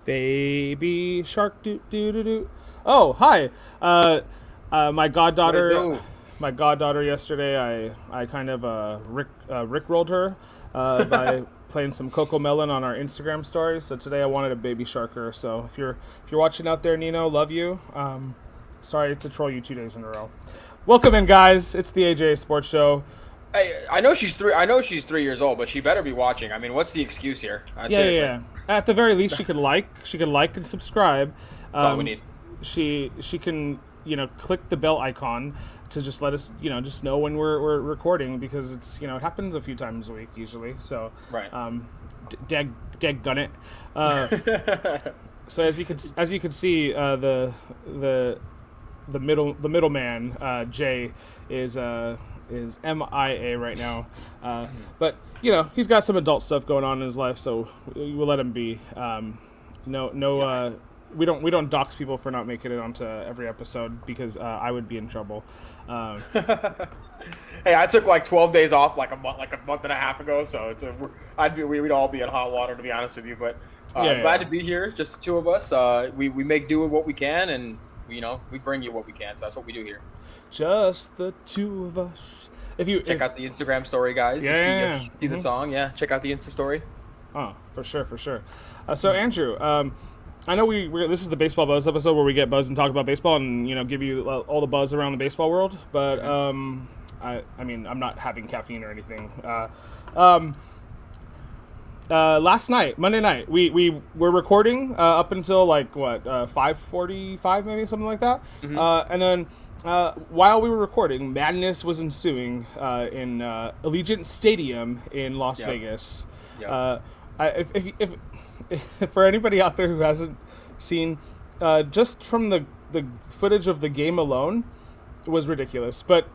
Baby shark doo doo doo doo. Oh, hi. My goddaughter. My goddaughter yesterday. I kind of Rick rolled her by playing some Coco Melon on our Instagram story. So today I wanted a baby sharker. So if you're watching out there, Nino, love you. Sorry to troll you 2 days in a row. Welcome in, guys. It's the AJ Sports Show. I know she's 3 years old, but she better be watching. I mean, what's the excuse here? Yeah. At the very least, she could like and subscribe. That's all we need. She can click the bell icon to just let us just know when we're recording, because it's it happens a few times a week usually. So right. Dag gun it. So as you can see, the middleman Jay is MIA right now, but he's got some adult stuff going on in his life, so we'll let him be. We don't dox people for not making it onto every episode, because I would be in trouble. Hey, I took like 12 days off like a month and a half ago, so we'd all be in hot water, to be honest with you. But glad to be here, just the two of us. We make do with what we can, and we bring you what we can. So that's what we do here. Just the two of us. Check out the Instagram story, guys. See the song. Yeah, check out the Insta story. Oh, for sure. So Andrew, I know this is the Baseball Buzz episode where we get buzzed and talk about baseball and give you all the buzz around the baseball world. But I mean, I'm not having caffeine or anything. Last night, Monday night, we were recording up until like 5:45, maybe something like that. Mm-hmm. And then while we were recording, madness was ensuing in Allegiant Stadium in Las Vegas. Yep. If for anybody out there who hasn't seen, just from the footage of the game alone, it was ridiculous. But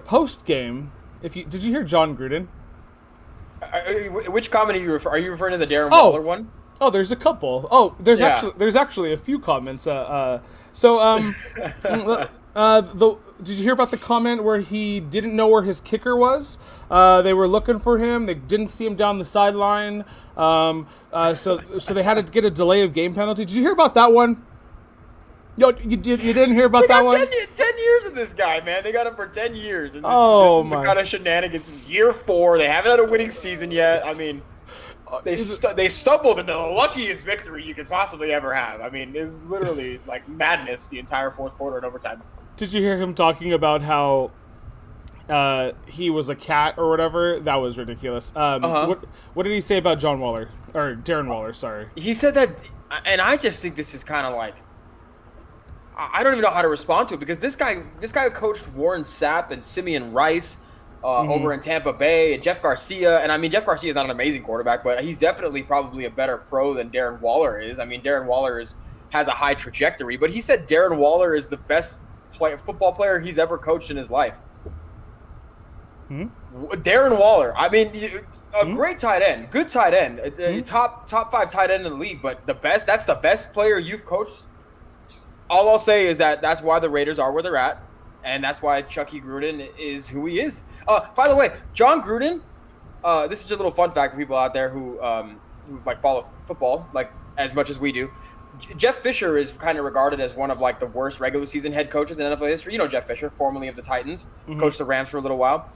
post game, did you hear John Gruden? Which comment are you referring to, the Darren Waller one? Oh, there's a couple. Oh, there's actually a few comments. Did you hear about the comment where he didn't know where his kicker was? They were looking for him. They didn't see him down the sideline. So they had to get a delay of game penalty. Did you hear about that one? No, you didn't hear about that one? 10 years of this guy, man. They got him for 10 years. And this is the kind of shenanigans. This is year 4. They haven't had a winning season yet. I mean, they stumbled into the luckiest victory you could possibly ever have. I mean, it's literally like madness the entire fourth quarter and overtime. Did you hear him talking about how he was a cat or whatever? That was ridiculous. What did he say about John Waller? Or Darren Waller, sorry. He said that, and I just think this is kind of like, I don't even know how to respond to it, because this guy coached Warren Sapp and Simeon Rice over in Tampa Bay, and Jeff Garcia. And I mean, Jeff Garcia is not an amazing quarterback, but he's definitely probably a better pro than Darren Waller is. I mean, Darren Waller has a high trajectory, but he said Darren Waller is the best football player he's ever coached in his life. Darren Waller, I mean, great tight end, good tight end, top 5 tight end in the league, but that's the best player you've coached. All I'll say is that's why the Raiders are where they're at, and that's why Chucky Gruden is who he is. By the way, John Gruden, this is just a little fun fact for people out there who like follow football like as much as we do. Jeff Fisher is kind of regarded as one of like the worst regular season head coaches in NFL history. You know Jeff Fisher, formerly of the Titans, coached the Rams for a little while.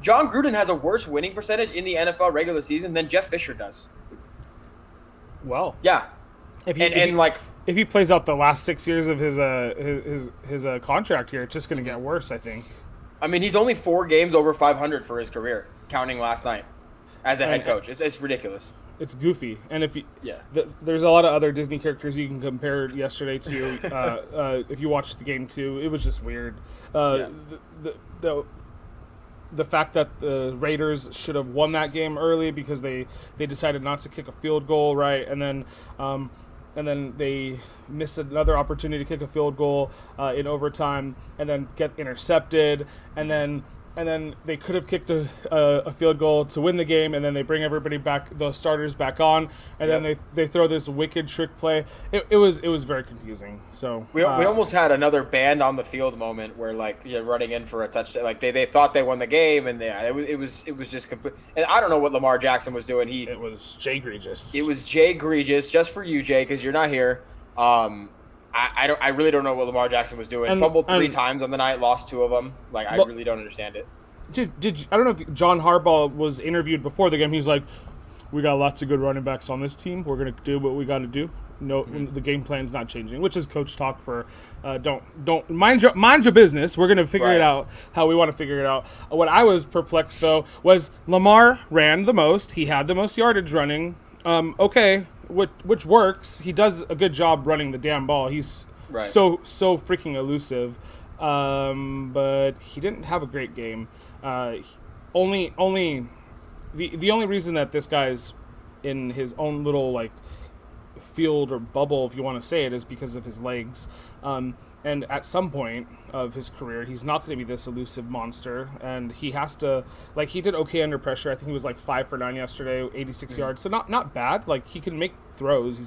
John Gruden has a worse winning percentage in the NFL regular season than Jeff Fisher does. Well, yeah, if he plays out the last 6 years of his contract here, it's just going to get worse, I think. I mean, he's only 4 games over 500 for his career, counting last night as a head coach. It's ridiculous. It's goofy, and there's a lot of other Disney characters you can compare yesterday to. If you watched the game too, it was just weird. The fact that the Raiders should have won that game early because they decided not to kick a field goal, right, and then they missed another opportunity to kick a field goal in overtime, and then get intercepted, and then and then they could have kicked a field goal to win the game, and then they bring everybody back, the starters back on, and then they throw this wicked trick play. It was very confusing. So we almost had another band on the field moment where like you're running in for a touchdown. Like they thought they won the game, and it was just complete. And I don't know what Lamar Jackson was doing. It was Jay Egregious. It was Jay Egregious, just for you, Jay, because you're not here. I really don't know what Lamar Jackson was doing. Fumbled 3 times on the night, lost 2 of them. Like I really don't understand it. I don't know if John Harbaugh was interviewed before the game. He's like, "We got lots of good running backs on this team. We're gonna do what we got to do. No, the game plan's not changing," which is coach talk for don't mind your business. We're gonna figure it out how we want to figure it out. What I was perplexed though was Lamar ran the most. He had the most yardage running. Okay. Which works. He does a good job running the damn ball. He's so freaking elusive, but he didn't have a great game. The only reason that this guy's in his own little like field or bubble, if you want to say it, is because of his legs. And at some point of his career, he's not going to be this elusive monster, and he has to, like, he did okay under pressure. I think he was like 5 for 9 yesterday, 86 yards. So not bad. Like, he can make throws.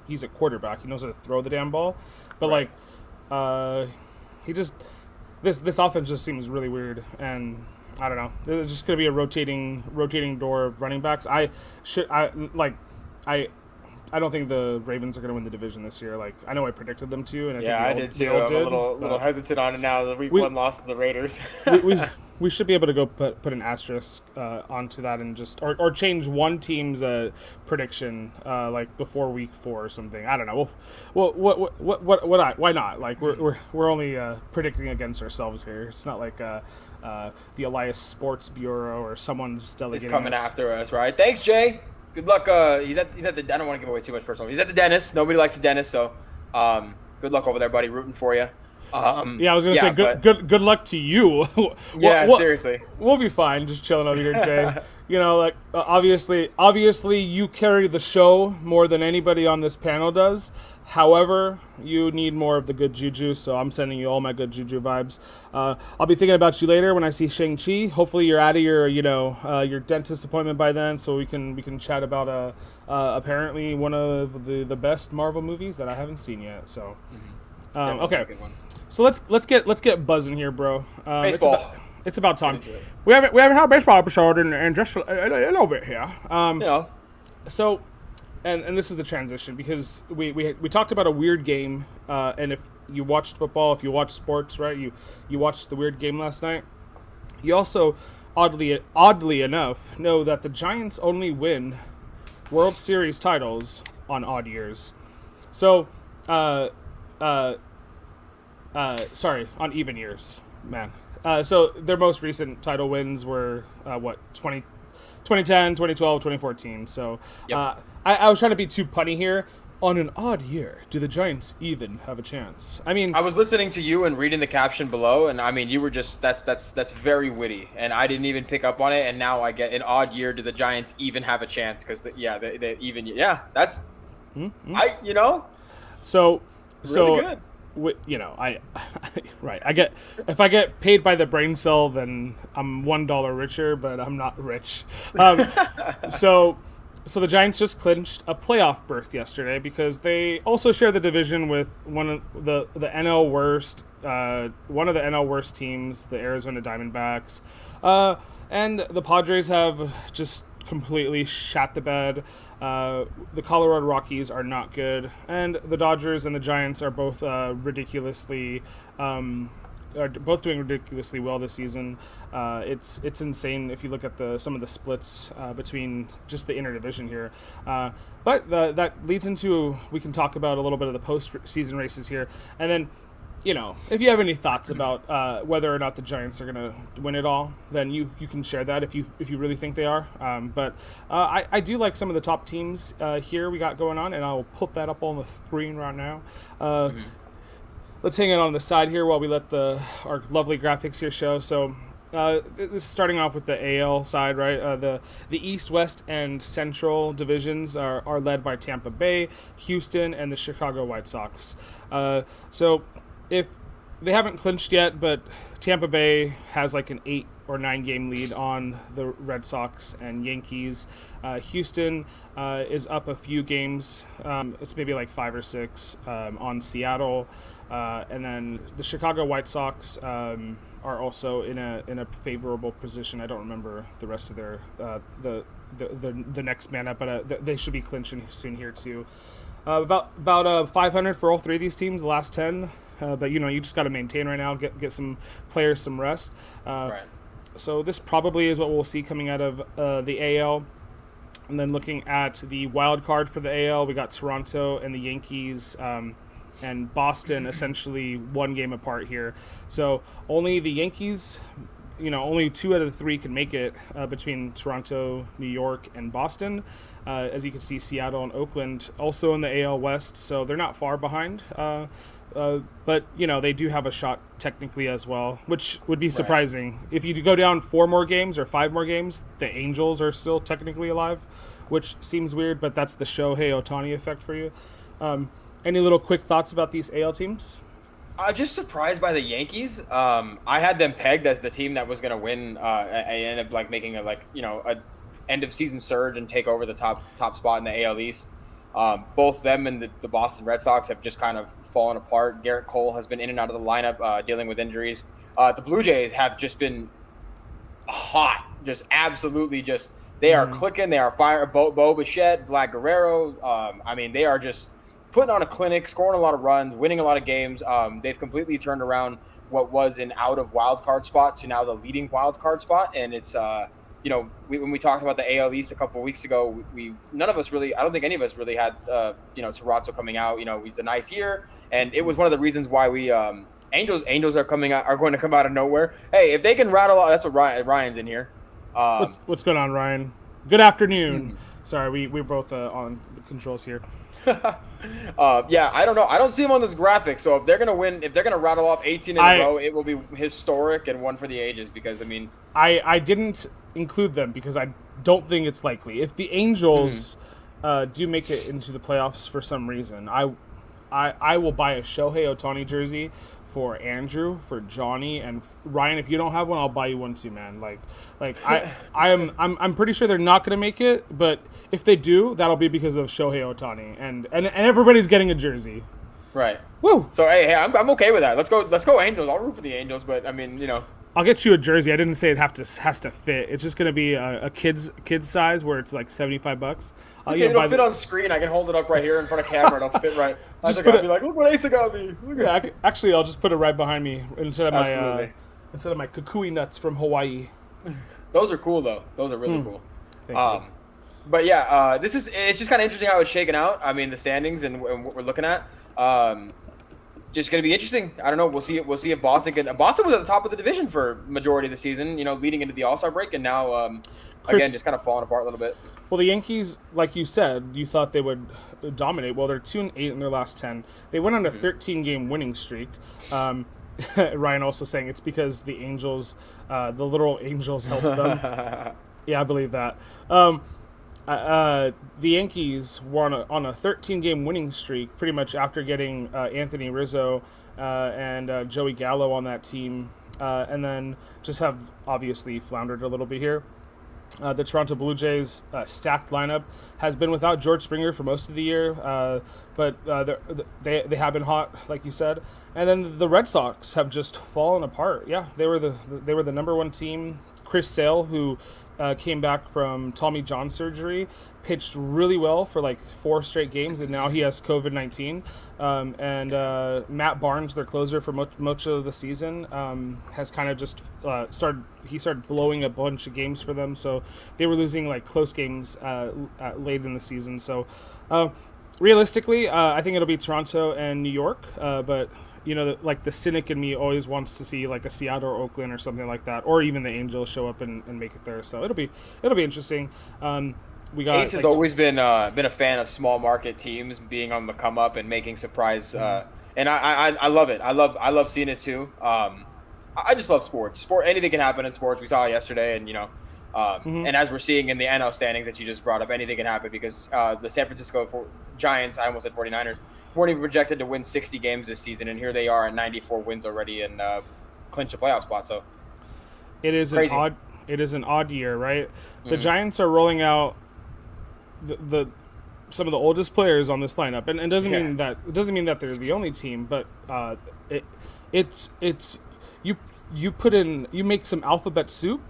He's a quarterback. He knows how to throw the damn ball. But he just this offense just seems really weird, and I don't know. There's just going to be a rotating door of running backs. I don't think the Ravens are going to win the division this year. Like, I know I predicted them to, and I did too. I'm a little hesitant on it now. The week 1 loss to the Raiders. we should be able to go put an asterisk onto that and just or change one team's prediction like before week 4 or something. I don't know. Why not? Like we're only predicting against ourselves here. It's not like the Elias Sports Bureau or someone's delegating. He's coming after us, right? Thanks, Jay. Good luck. He's at the. I don't want to give away too much personal. He's at the dentist. Nobody likes the dentist, so good luck over there, buddy. Rooting for you. I was gonna say good luck to you. Seriously. We'll be fine. Just chilling over here, Jay. Obviously, you carry the show more than anybody on this panel does. However, you need more of the good juju, so I'm sending you all my good juju vibes. I'll be thinking about you later when I see Shang-Chi. Hopefully, you're out of your dentist appointment by then, so we can chat about apparently one of the best Marvel movies that I haven't seen yet. So, okay. So let's get buzzing here, bro. Baseball. It's about time. We haven't had a baseball episode in just a little bit here. So, and this is the transition because we talked about a weird game, and if you watched football, if you watched sports, right, you watched the weird game last night. You also, oddly enough, know that the Giants only win World Series titles on odd years. So, on even years, man. So their most recent title wins were 2010, 2012, 2014. So I was trying to be too punny here. On an odd year, do the Giants even have a chance? I mean, I was listening to you and reading the caption below, and I mean, you were just that's very witty, and I didn't even pick up on it. And now I get an odd year. Do the Giants even have a chance? Because they even that's So really good. Right. If I get paid by the brain cell, then I'm $1 richer, but I'm not rich. So the Giants just clinched a playoff berth yesterday because they also share the division with one of the NL worst, one of the NL worst teams, the Arizona Diamondbacks, and the Padres have just completely shat the bed. The Colorado Rockies are not good, and the Dodgers and the Giants are both both doing ridiculously well this season. It's insane if you look at some of the splits between just the interdivision here. But that leads into, we can talk about a little bit of the postseason races here, and then, if you have any thoughts about whether or not the Giants are going to win it all, then you can share that if you really think they are. But I do like some of the top teams here we got going on, and I'll put that up on the screen right now. Let's hang it on the side here while we let our lovely graphics here show. So this is starting off with the AL side, right? The East, West, and Central divisions are led by Tampa Bay, Houston, and the Chicago White Sox. So if they haven't clinched yet, but Tampa Bay has like an or 9 game lead on the Red Sox and Yankees. Houston is up a few games. It's maybe like 5 or 6 on Seattle, and then the Chicago White Sox are also in a favorable position. I don't remember the rest of their the next man up, but they should be clinching soon here too. About 500 for all 3 of these teams, the last 10. But you just got to maintain right now, get some players some rest. Right. So this probably is what we'll see coming out of the AL. And then looking at the wild card for the AL, we got Toronto and the Yankees and Boston essentially 1 game apart here. So only the Yankees, only 2 out of the 3 can make it between Toronto, New York, and Boston. As you can see, Seattle and Oakland also in the AL West, so they're not far behind. But they do have a shot technically as well, which would be surprising. Right. If you go down 4 more games or 5 more games, the Angels are still technically alive, which seems weird, but that's the Shohei Ohtani effect for you. Any little quick thoughts about these AL teams? Just surprised by the Yankees. I had them pegged as the team that was going to win. I ended up like making a end of season surge and take over the top spot in the AL East. Both them and the Boston Red Sox have just kind of fallen apart. Garrett Cole has been in and out of the lineup, dealing with injuries. The Blue Jays have just been hot, just absolutely just. They are clicking. They are firing. Bo Bichette, Vlad Guerrero. They are just putting on a clinic, scoring a lot of runs, winning a lot of games. They've completely turned around what was an out of wild card spot to now the leading wild card spot, and it's when we talked about the AL East a couple of weeks ago, none of us really, I don't think any of us really had, Toronto coming out. It's a nice year, and it was one of the reasons why we Angels are going to come out of nowhere. Hey, if they can rattle, that's what Ryan's in here. What's going on, Ryan? Good afternoon. Sorry, we're both on the controls here. I don't know. I don't see them on this graphic. So if they're gonna win, if they're gonna rattle off 18 in a row, it will be historic and one for the ages. Because I didn't include them because I don't think it's likely. If the Angels do make it into the playoffs for some reason, I will buy a Shohei Ohtani jersey for Andrew, for Johnny, and Ryan. If you don't have one, I'll buy you one too, man. I'm pretty sure they're not going to make it, but if they do, that'll be because of Shohei Ohtani, and everybody's getting a jersey. Right. Woo. So hey, I'm okay with that. Let's go Angels. I'll root for the Angels, but I'll get you a jersey. I didn't say it has to fit. It's just going to be a kid's size where it's like $75. Okay, it'll fit on screen. I can hold it up right here in front of camera. It'll fit right. I'll be like, look what Asa got me. Yeah, actually, I'll just put it right behind me instead of my kukui nuts from Hawaii. Those are cool though. Those are really cool. Thank you. But it's just kind of interesting how it's shaken out. I mean, the standings and what we're looking at. Just going to be interesting. I don't know. We'll see if Boston can. Boston was at the top of the division for majority of the season. Leading into the All-Star break, and now again just kind of falling apart a little bit. Well, the Yankees, like you said, you thought they would dominate. Well, they're 2-8 in their last 10. They went on a 13-game winning streak. Ryan also saying it's because the Angels, the literal Angels, helped them. Yeah, I believe that. The Yankees were on a 13-game winning streak pretty much after getting Anthony Rizzo and Joey Gallo on that team, and then just have obviously floundered a little bit here. The Toronto Blue Jays stacked lineup has been without George Springer for most of the year, but they have been hot, like you said. And then the Red Sox have just fallen apart. Yeah, they were the number 1 team. Chris Sale, who came back from Tommy John surgery, pitched really well for like 4 straight games, and now he has COVID-19. And Matt Barnes, their closer for much of the season, has kind of just started blowing a bunch of games for them. So they were losing like close games late in the season. So realistically, I think it'll be Toronto and New York, but like the cynic in me always wants to see like a Seattle or Oakland or something like that, or even the Angels show up and make it there. So it'll be interesting. We got Ace has always been a fan of small market teams being on the come up and making surprise. And I love it. I love seeing it too. I just love sports. Anything can happen in sports. We saw it yesterday, and and as we're seeing in the NL standings that you just brought up, anything can happen because the San Francisco Giants, I almost said 49ers, weren't even projected to win 60 games this season, and here they are at 94 wins already and clinch a playoff spot. So it is Crazy. an odd year, right? The Mm-hmm. Giants are rolling out the some of the oldest players on this lineup, and it doesn't Yeah. mean that they're the only team, but it's you make some alphabet soup,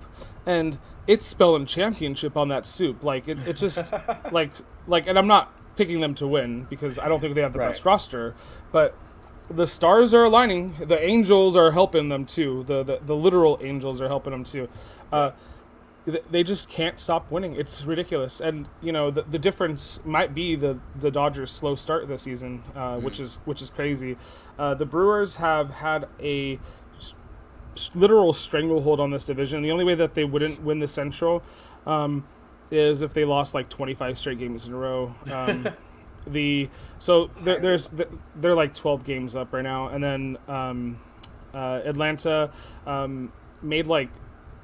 and it's spelling championship on that soup. Like it just like, and I'm not picking them to win because I don't think they have the Right. best roster, but the stars are aligning. The angels are helping them too. The literal angels are helping them too. They just can't stop winning. It's ridiculous. And the difference might be the Dodgers' slow start this season, which is crazy. The Brewers have had a literal stranglehold on this division. The only way that they wouldn't win the Central is if they lost like 25 straight games in a row. They're like 12 games up right now, and then Atlanta made like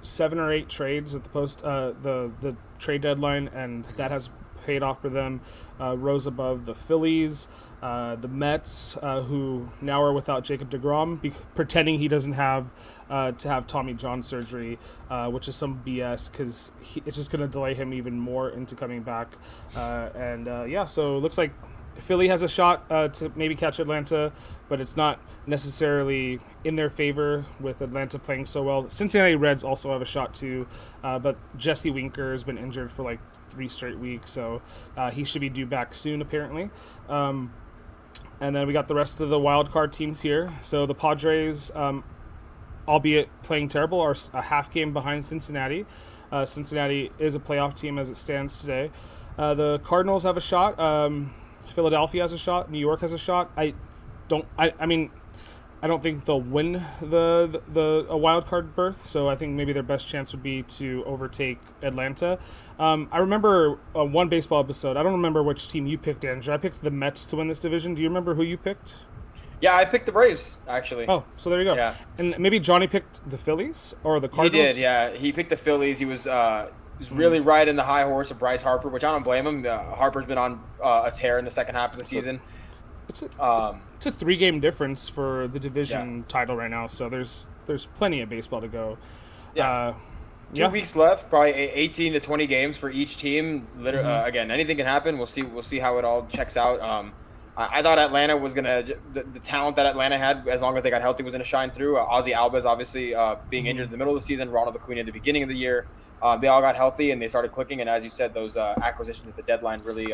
7 or 8 trades at the trade deadline, and that has paid off for them. Rose above the Phillies, the Mets, who now are without Jacob deGrom, pretending he doesn't have to have Tommy John surgery, which is some BS because it's just going to delay him even more into coming back. So it looks like Philly has a shot to maybe catch Atlanta, but it's not necessarily in their favor with Atlanta playing so well. Cincinnati Reds also have a shot too, but Jesse Winker has been injured for like 3 straight weeks, so he should be due back soon apparently. And then we got the rest of the wild card teams here. So the Padres, albeit playing terrible, are a half game behind Cincinnati. Cincinnati is a playoff team as it stands today. The Cardinals have a shot. Philadelphia has a shot. New York has a shot. I don't think they'll win a wild card berth. So I think maybe their best chance would be to overtake Atlanta. I remember one baseball episode. I don't remember which team you picked, Andrew. I picked the Mets to win this division. Do you remember who you picked? Yeah, I picked the Braves actually. Oh, so there you go. Yeah. And maybe Johnny picked the Phillies or the Cardinals. He did, yeah. He picked the Phillies. He was really riding the high horse of Bryce Harper, which I don't blame him. Harper's been on a tear in the second half of the season. It's a 3-game difference for the division title right now, so there's plenty of baseball to go. Yeah. 2 weeks left, probably 18 to 20 games for each team. Again, anything can happen. We'll see how it all checks out. I thought Atlanta was gonna the talent that Atlanta had, as long as they got healthy, was gonna shine through. Ozzy Albies obviously being injured in the middle of the season, Ronald Acuna at the beginning of the year. They all got healthy and they started clicking, and as you said, those acquisitions at the deadline really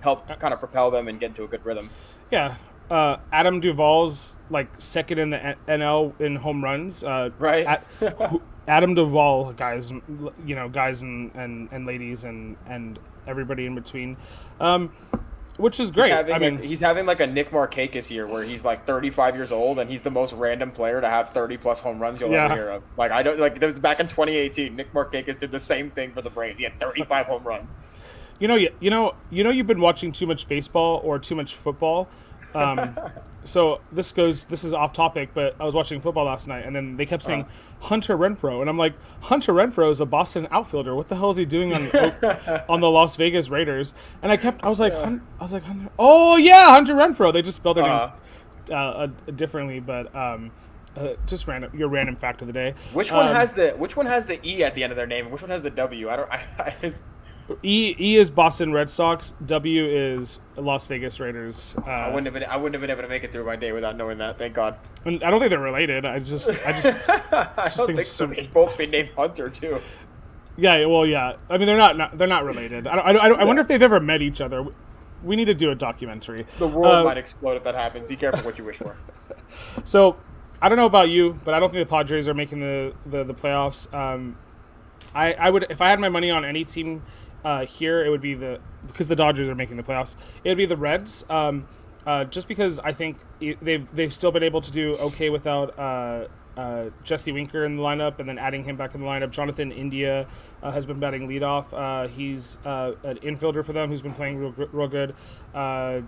helped kind of propel them and get into a good rhythm. Yeah. Adam Duvall's like second in the NL in home runs. Right. Adam Duvall, guys and ladies and everybody in between, which is great. He's having like a Nick Markakis year where he's like 35 years old and he's the most random player to have 30 plus home runs you'll ever hear of. Like that was back in 2018. Nick Markakis did the same thing for the Braves. He had 35 home runs. You've been watching too much baseball or too much football. So this is off topic, but I was watching football last night, and then they kept saying Hunter Renfroe, and I'm like, Hunter Renfroe is a Boston outfielder. What the hell is he doing on the Las Vegas Raiders? And I was like, Hunter. Oh yeah, Hunter Renfroe. They just spelled their names differently, but just your random fact of the day. Which one has the E at the end of their name? Which one has the W? E is Boston Red Sox. W is Las Vegas Raiders. I wouldn't have been able to make it through my day without knowing that. Thank God. And I don't think they're related. I just I don't think so. They'd both be named Hunter too. Yeah. Well, yeah. I mean, they're not related. I wonder if they've ever met each other. We need to do a documentary. The world might explode if that happens. Be careful what you wish for. So, I don't know about you, but I don't think the Padres are making the playoffs. I would, if I had my money on any team here, it would be because the Dodgers are making the playoffs. It would be the Reds, just because I think they've still been able to do okay without Jesse Winker in the lineup, and then adding him back in the lineup. Jonathan India has been batting leadoff. He's an infielder for them who's been playing real good. The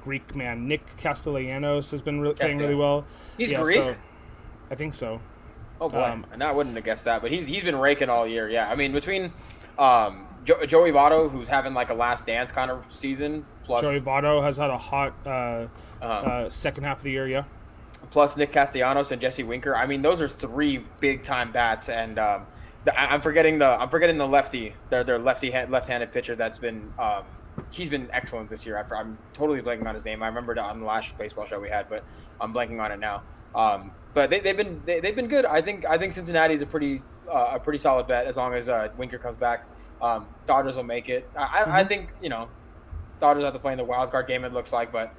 Greek man Nick Castellanos has been playing really well. He's Greek? So, I think so. Oh boy, I wouldn't have guessed that, but he's been raking all year. Yeah, I mean between Joey Votto, who's having like a last dance kind of season, plus Joey Votto has had a hot second half of the year. Yeah, plus Nick Castellanos and Jesse Winker. I mean, those are 3 big time bats, and I'm forgetting the lefty, their left-handed pitcher that's been he's been excellent this year. I'm totally blanking on his name. I remember it on the last baseball show we had, but I'm blanking on it now. But they've been good. I think Cincinnati's a pretty solid bet as long as Winker comes back. Dodgers will make it. I think Dodgers have to play in the wild card game. It looks like, but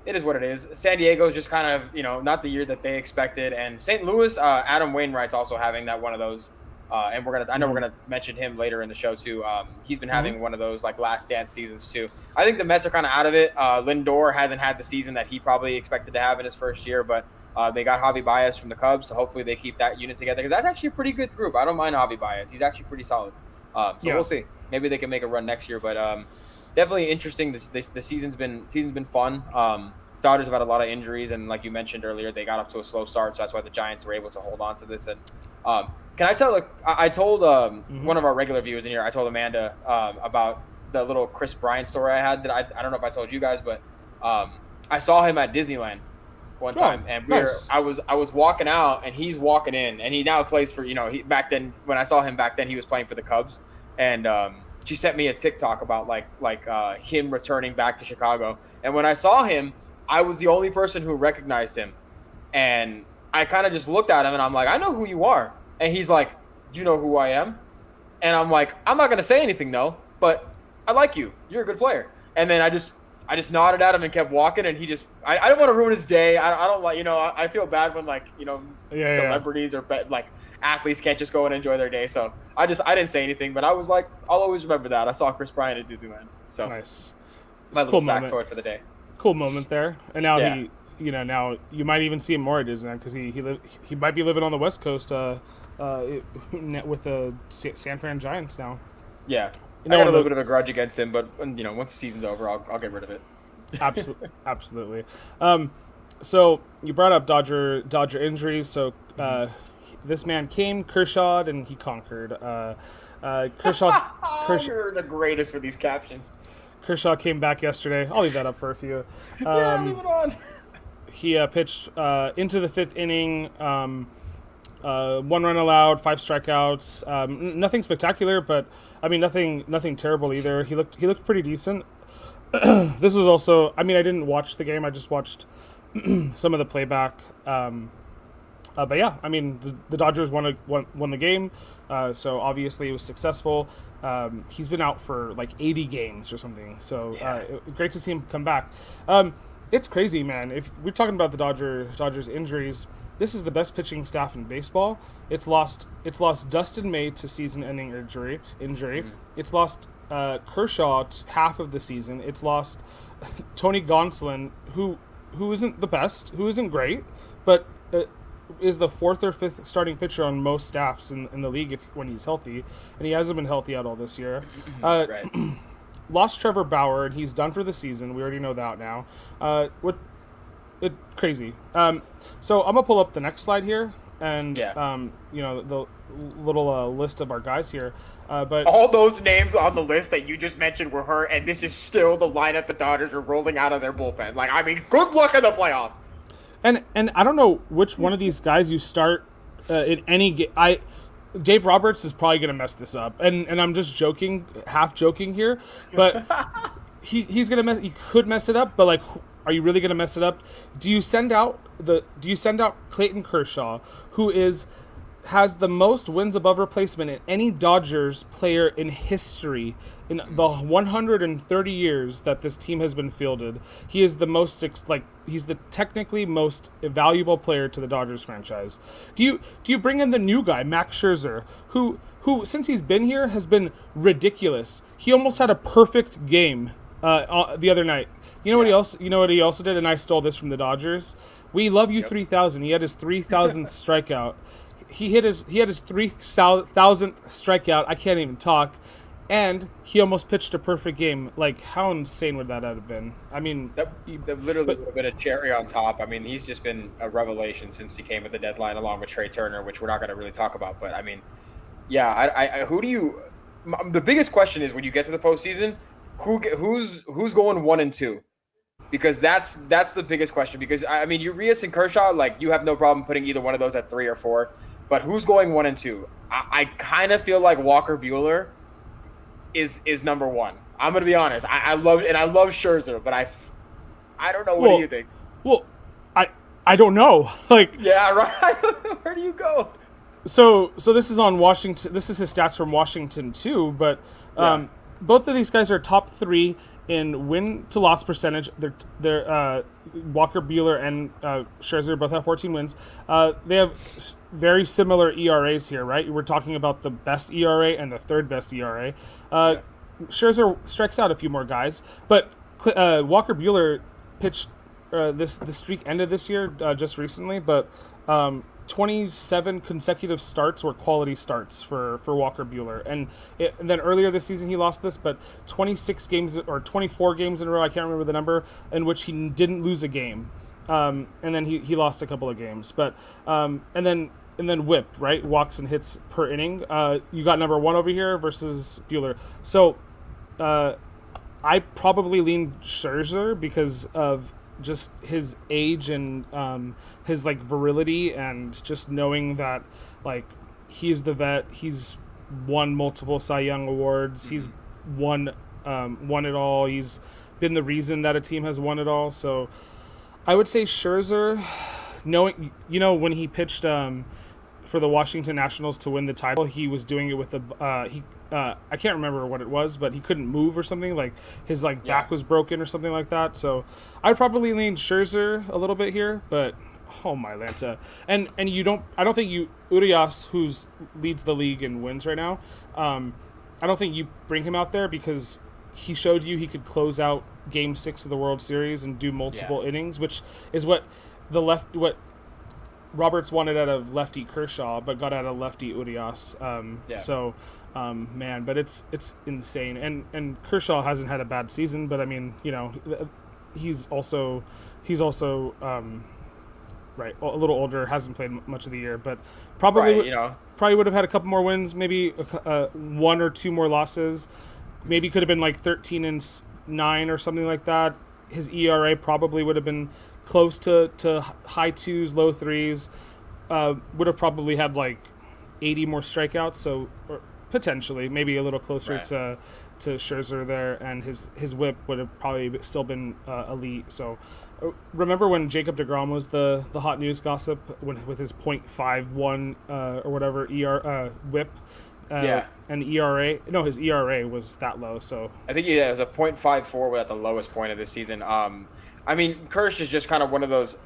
it is what it is. San Diego's just kind of not the year that they expected, and St. Louis, Adam Wainwright's also having that one of those. And I know we're gonna mention him later in the show too. He's been having one of those like last dance seasons too. I think the Mets are kind of out of it. Lindor hasn't had the season that he probably expected to have in his first year, but they got Javi Baez from the Cubs, so hopefully they keep that unit together because that's actually a pretty good group. I don't mind Javi Baez; he's actually pretty solid. We'll see. Maybe they can make a run next year, but definitely interesting. The season's been fun. Dodgers have had a lot of injuries, and like you mentioned earlier, they got off to a slow start, so that's why the Giants were able to hold on to this. And can I tell? I told one of our regular viewers in here. I told Amanda about the little Chris Bryant story I had. That I don't know if I told you guys, but I saw him at Disneyland one time, and I was walking out, and he's walking in, and he now plays for back then when I saw him back then he was playing for the Cubs, and she sent me a TikTok about like him returning back to Chicago, and when I saw him, I was the only person who recognized him, and I kind of just looked at him, and I'm like, I know who you are. And he's like, do you know who I am? And I'm like, I'm not going to say anything, though, but I like you. You're a good player. And then I just nodded at him and kept walking. And he just – I don't want to ruin his day. I don't like – I feel bad when, like, celebrities or, like, athletes can't just go and enjoy their day. So I didn't say anything. But I was like, I'll always remember that. I saw Chris Bryant at Disneyland. So nice. My little factoid for the day. Cool moment there. And now now you might even see him more at Disneyland because he might be living on the West Coast with the San Fran Giants now. Yeah, I got a little bit of a grudge against him, but once the season's over, I'll get rid of it. Absolutely. So you brought up Dodger injuries. So this man came Kershaw and he conquered. Kershaw. You're the greatest for these captions. Kershaw came back yesterday. I'll leave that up for a few. Leave it on. He pitched into the 5th inning, 1 run allowed, 5 strikeouts. Nothing spectacular, but I mean nothing terrible either. He looked pretty decent. This was also, I didn't watch the game. I just watched some of the playback. But yeah, the Dodgers won the game, so obviously it was successful. He's been out for like 80 games or something, so great to see him come back. It's crazy, man. If we're talking about the Dodgers injuries, this is the best pitching staff in baseball. It's lost Dustin May to season-ending injury. Mm-hmm. It's lost Kershaw half of the season. It's lost Tony Gonsolin, who isn't the best, who isn't great, but is the 4th or 5th starting pitcher on most staffs in the league when he's healthy, and he hasn't been healthy at all this year. Right. Lost Trevor Bauer, and he's done for the season. We already know that now. Crazy. So I'm gonna pull up the next slide here, and the little list of our guys here. But all those names on the list that you just mentioned were her, and this is still the lineup the Dodgers are rolling out of their bullpen. Good luck in the playoffs. And I don't know which one of these guys you start in any game. Dave Roberts is probably going to mess this up, and I'm just joking, half joking here, but he's going to he could mess it up, but like, are you really going to mess it up? Do you send out Clayton Kershaw, who has the most wins above replacement in any Dodgers player in history in the 130 years that this team has been fielded? He is the most he's the technically most valuable player to the Dodgers franchise. Do you bring in the new guy, Max Scherzer, who since he's been here has been ridiculous? He almost had a perfect game the other night. You know what he also did, and I stole this from the Dodgers. We love you 3,000. He had his 3,000th strikeout. He had his 3,000th strikeout. I can't even talk. And he almost pitched a perfect game. Like, how insane would that have been? That literally would have been a cherry on top. He's just been a revelation since he came at the deadline, along with Trey Turner, which we're not going to really talk about. But who do you? The biggest question is when you get to the postseason, who's going 1-2? Because that's the biggest question. Because I mean, Urias and Kershaw, like you have no problem putting either one of those at 3 or 4. But who's going 1 and 2? I kind of feel like Walker Buehler is number 1. I'm gonna be honest. I love Scherzer, but I don't know. What do you think? Well, I don't know. Like, yeah, right. Where do you go? So this is on Washington. This is his stats from Washington too. But both of these guys are top 3 in win to loss percentage. They're Walker Buehler and Scherzer both have 14 wins. They have very similar ERAs here, right? We're talking about the best ERA and the third best ERA. Scherzer strikes out a few more guys, but Walker Buehler pitched the streak ended this year just recently, but 27 consecutive starts were quality starts for Walker Buehler. And then earlier this season he lost this, but 26 games or 24 games in a row, I can't remember the number, in which he didn't lose a game. And then he lost a couple of games. But and then whip, right? Walks and hits per inning. You got number 1 over here versus Buehler. So I probably lean Scherzer because of just his age and his like virility, and just knowing that like he's the vet. He's won multiple Cy Young awards. He's won it all. He's been the reason that a team has won it all. So I would say Scherzer, knowing, when he pitched for the Washington Nationals to win the title, he was doing it with I can't remember what it was, but he couldn't move or something. Like his back was broken or something like that. So I'd probably lean Scherzer a little bit here, but oh my Lanta. And I don't think Urias, who's leads the league in wins right now, I don't think you bring him out there because he showed you he could close out Game 6 of the World Series and do multiple innings, which is what Roberts wanted out of lefty Kershaw, but got out of lefty Urias. So, man, but it's insane. And Kershaw hasn't had a bad season, but I mean, he's also right, a little older, hasn't played much of the year, but probably would have had a couple more wins, maybe 1 or 2 more losses. Maybe could have been like 13-9 or something like that. His ERA probably would have been close to high 2s, low 3s. Would have probably had like 80 more strikeouts, so or potentially maybe a little closer to Scherzer there, and his whip would have probably still been elite. So remember when Jacob deGrom was the hot news gossip with his .51 or whatever whip? And ERA. No, his ERA was that low. So I think it was a .54 at the lowest point of this season. I mean, Kersh is just kind of one of those,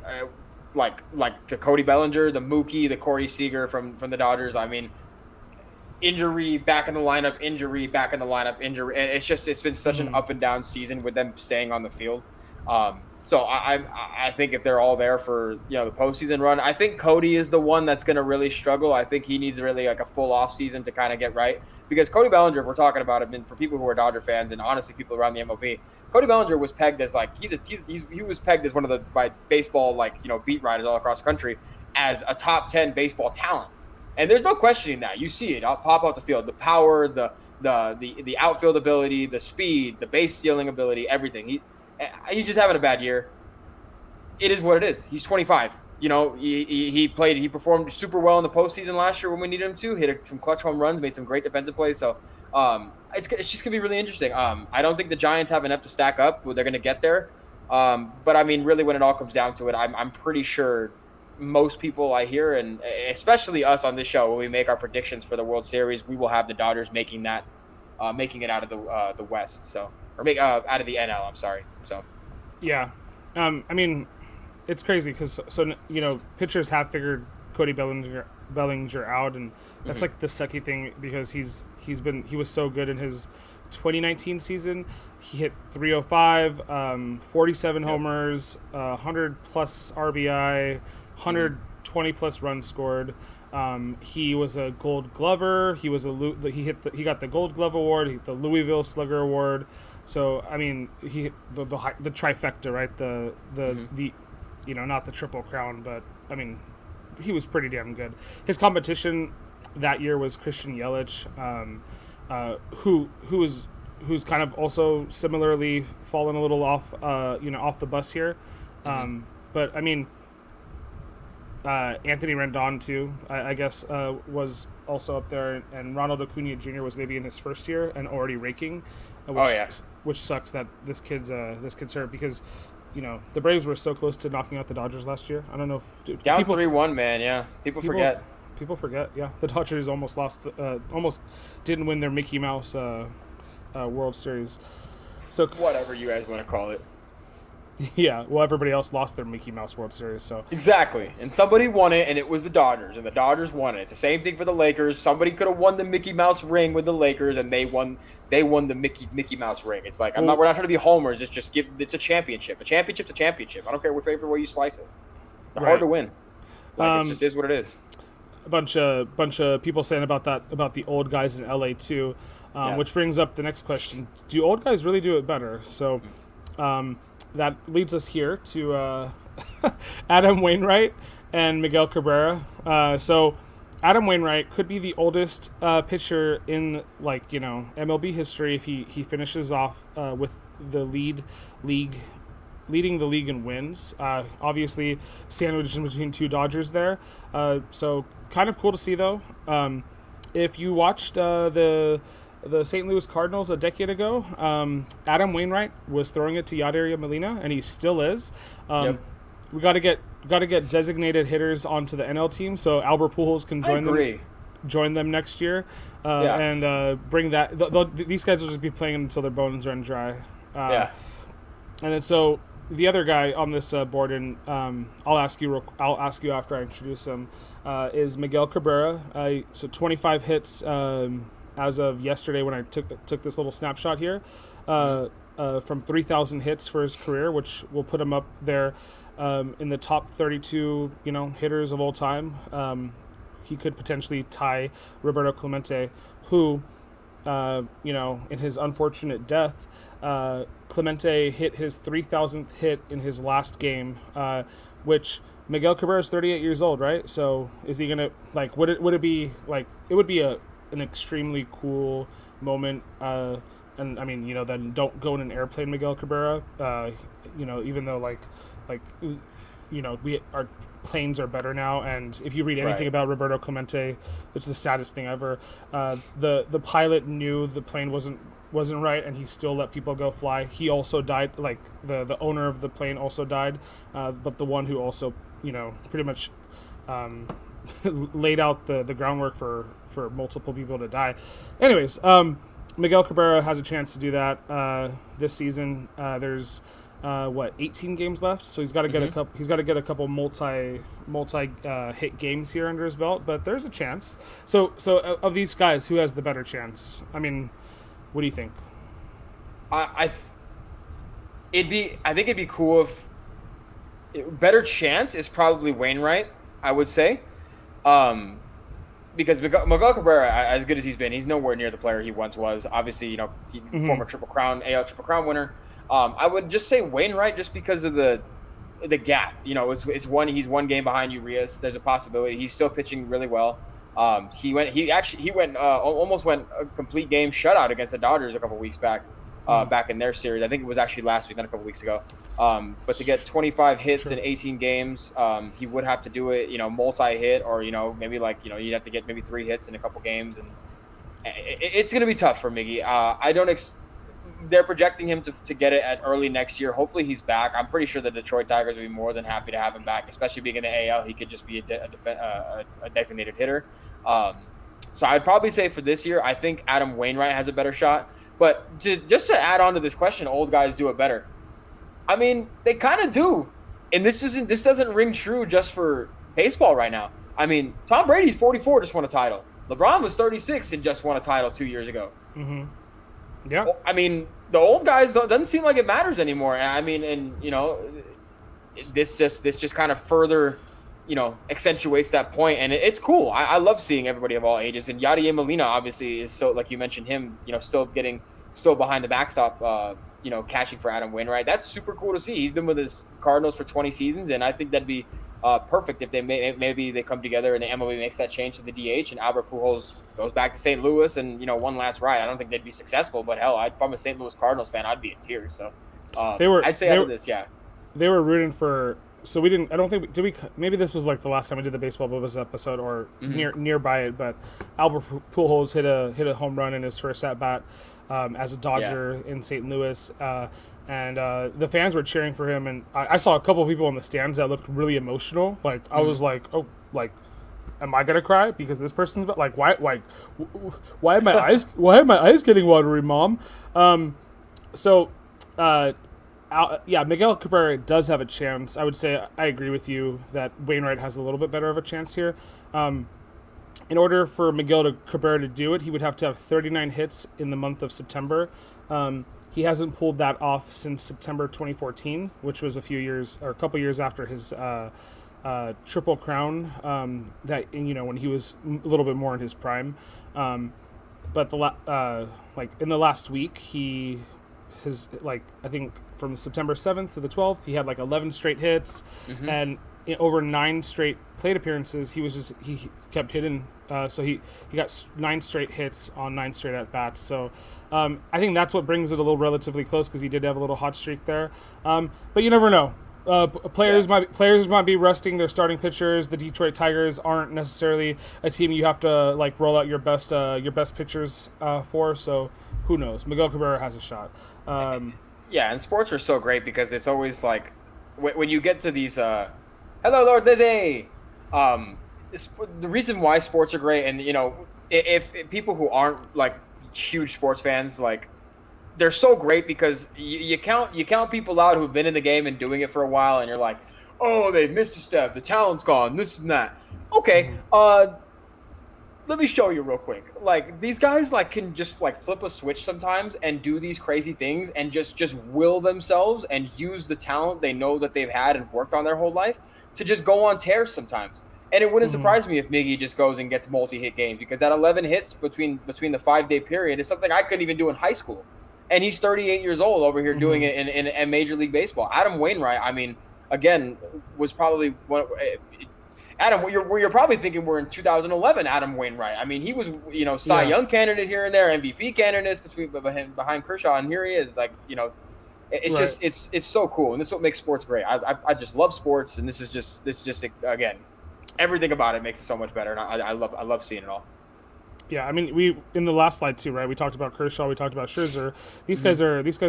like the Cody Bellinger, the Mookie, the Corey Seager from the Dodgers. I mean, injury, back in the lineup, injury, back in the lineup, injury, and it's been such an up and down season with them staying on the field. So I think if they're all there for the postseason run, I think Cody is the one that's going to really struggle. I think he needs really like a full off season to kind of get right, because Cody Bellinger, if we're talking about him, and for people who are Dodger fans and honestly people around the MLB, Cody Bellinger was pegged as like he was pegged as one of the by baseball beat writers all across the country as a top 10 baseball talent, and there's no questioning that. You see it, I'll pop out the field, the power, the outfield ability, the speed, the base stealing ability, everything. He's just having a bad year. It is what it is. He's 25. He performed super well in the postseason last year when we needed him to. Hit some clutch home runs, made some great defensive plays. So it's just gonna be really interesting. I don't think the Giants have enough to stack up. They're gonna get there. But I mean, really, when it all comes down to it, I'm pretty sure most people I hear, and especially us on this show, when we make our predictions for the World Series, we will have the Dodgers making it out of the West. So. Or out of the NL, I'm sorry. So, yeah, I mean, it's crazy because pitchers have figured Cody Bellinger out, and that's like the sucky thing because he was so good in his 2019 season. He hit 305, 47 homers, 100 plus RBI, 120 plus runs scored. He was a Gold Glover. He got the Gold Glove award, the Louisville Slugger award. So I mean, he the trifecta, right? The not the Triple Crown, but I mean, he was pretty damn good. His competition that year was Christian Yelich, who who's kind of also similarly fallen a little off, off the bus here. But I mean, Anthony Rendon too, I guess, was also up there, and Ronald Acuna Jr. was maybe in his first year and already raking, which sucks that this kid's hurt because, the Braves were so close to knocking out the Dodgers last year. I don't know if down 3-1, man. Yeah, people forget. People forget. Yeah, the Dodgers almost didn't win their Mickey Mouse World Series. So whatever you guys want to call it. Yeah, well, everybody else lost their Mickey Mouse World Series, so exactly, and somebody won it, and it was the Dodgers, and the Dodgers won it. It's the same thing for the Lakers. Somebody could have won the Mickey Mouse ring with the Lakers, and they won the Mickey Mouse ring. It's like we're not trying to be homers. It's just it's a championship. A championship's a championship. I don't care which way you slice it. They're hard to win. It just is what it is. A bunch of people saying about the old guys in LA too, which brings up the next question: do old guys really do it better? So. That leads us here to Adam Wainwright and Miguel Cabrera. So Adam Wainwright could be the oldest pitcher in MLB history if he finishes off with the leading the league in wins. Obviously, sandwiched in between two Dodgers there. So kind of cool to see though. If you watched the St. Louis Cardinals a decade ago, Adam Wainwright was throwing it to Yadier Molina, and he still is. We got to get designated hitters onto the NL team so Albert Pujols can join them next year, and bring that. These guys will just be playing until their bones run dry. And then so the other guy on this board, and I'll ask you after I introduce him, is Miguel Cabrera. So 25 hits. As of yesterday when I took this little snapshot here, from 3,000 hits for his career, which will put him up there in the top 32, hitters of all time. He could potentially tie Roberto Clemente, who, in his unfortunate death, Clemente hit his 3,000th hit in his last game, which Miguel Cabrera is 38 years old, right? So is he gonna would it be it would be an extremely cool moment, and I mean, then don't go in an airplane, Miguel Cabrera. Even though our planes are better now, and if you read anything about Roberto Clemente, it's the saddest thing ever. The pilot knew the plane wasn't right, and he still let people go fly. He also died. The owner of the plane also died, but the one who also pretty much laid out the groundwork for multiple people to die. Anyways, Miguel Cabrera has a chance to do that this season. There's 18 games left, so he's got to get a couple multi hit games here under his belt. But there's a chance. So of these guys, who has the better chance? I mean, what do you think? I think it'd be cool if better chance is probably Wainwright, I would say. Because Miguel Cabrera, as good as he's been, he's nowhere near the player he once was. Obviously, former AL Triple Crown winner. I would just say Wainwright just because of the gap. He's one game behind Urias. There's a possibility he's still pitching really well. He almost went a complete game shutout against the Dodgers a couple weeks back. Back in their series. I think it was actually last week, not a couple weeks ago. But to get 25 hits in 18 games, he would have to do it, multi-hit, or maybe you'd have to get maybe 3 hits in a couple games, and it's going to be tough for Miggy. They're projecting him to get it at early next year. Hopefully he's back. I'm pretty sure the Detroit Tigers will be more than happy to have him back, especially being in the AL. He could just be a designated hitter. So I'd probably say for this year, I think Adam Wainwright has a better shot. But just to add on to this question, old guys do it better. I mean, they kind of do, and this doesn't ring true just for baseball right now. I mean, Tom Brady's 44, just won a title. LeBron was 36 and just won a title 2 years ago. Mm-hmm. Yeah. I mean, the old guys doesn't seem like it matters anymore. I mean, this just kind of further, accentuates that point, and it's cool. I love seeing everybody of all ages, and Yadier Molina obviously is so, like you mentioned him, still behind the backstop, catching for Adam Wainwright. That's super cool to see. He's been with his Cardinals for 20 seasons, and I think that'd be perfect if maybe they come together and the MLB makes that change to the DH and Albert Pujols goes back to St. Louis and one last ride. I don't think they'd be successful, but hell, if I'm a St. Louis Cardinals fan, I'd be in tears. So I'd say out of this, yeah. They were rooting for. So we didn't. I don't think. Did we? Maybe this was like the last time we did the Baseball Bubas episode, or nearby it. But Albert Pujols hit a home run in his first at bat as a Dodger in St. Louis, and the fans were cheering for him. And I saw a couple of people in the stands that looked really emotional. Like I was like, oh, like, am I gonna cry because this person's like, why are my eyes getting watery, Mom? Miguel Cabrera does have a chance. I would say I agree with you that Wainwright has a little bit better of a chance here. In order for Miguel Cabrera to do it, he would have to have 39 hits in the month of September. He hasn't pulled that off since September 2014, which was a couple years after his Triple Crown. When he was a little bit more in his prime. But in the last week, I think from September 7th to the 12th, he had 11 straight hits, and over 9 straight plate appearances, he kept hitting. So he got 9 straight hits on 9 straight at bats. So I think that's what brings it a little relatively close because he did have a little hot streak there. But you never know. Players might be resting their starting pitchers. The Detroit Tigers aren't necessarily a team you have to roll out your best pitchers for. So who knows? Miguel Cabrera has a shot. And sports are so great because it's always like when you get to these hello Lord Lizzie, the reason why sports are great, and if people who aren't huge sports fans, they're so great because you count people out who've been in the game and doing it for a while, and you're like, oh, they've missed a step, the talent's gone, this and that. Okay, let me show you real quick. These guys can just flip a switch sometimes and do these crazy things and just will themselves and use the talent they know that they've had and worked on their whole life to just go on tears sometimes. And it wouldn't surprise me if Miggy just goes and gets multi-hit games, because that 11 hits between the 5-day period is something I couldn't even do in high school. And he's 38 years old over here doing it in Major League Baseball. Adam Wainwright, I mean, again, was probably one. Adam, you're probably thinking we're in 2011. Adam Wainwright. I mean, he was Cy Young candidate here and there, MVP candidates behind Kershaw, and here he is. It's so cool, and this is what makes sports great. I just love sports, and this is just again, everything about it makes it so much better, and I love seeing it all. Yeah, I mean, we in the last slide too, right? We talked about Kershaw, we talked about Scherzer. These guys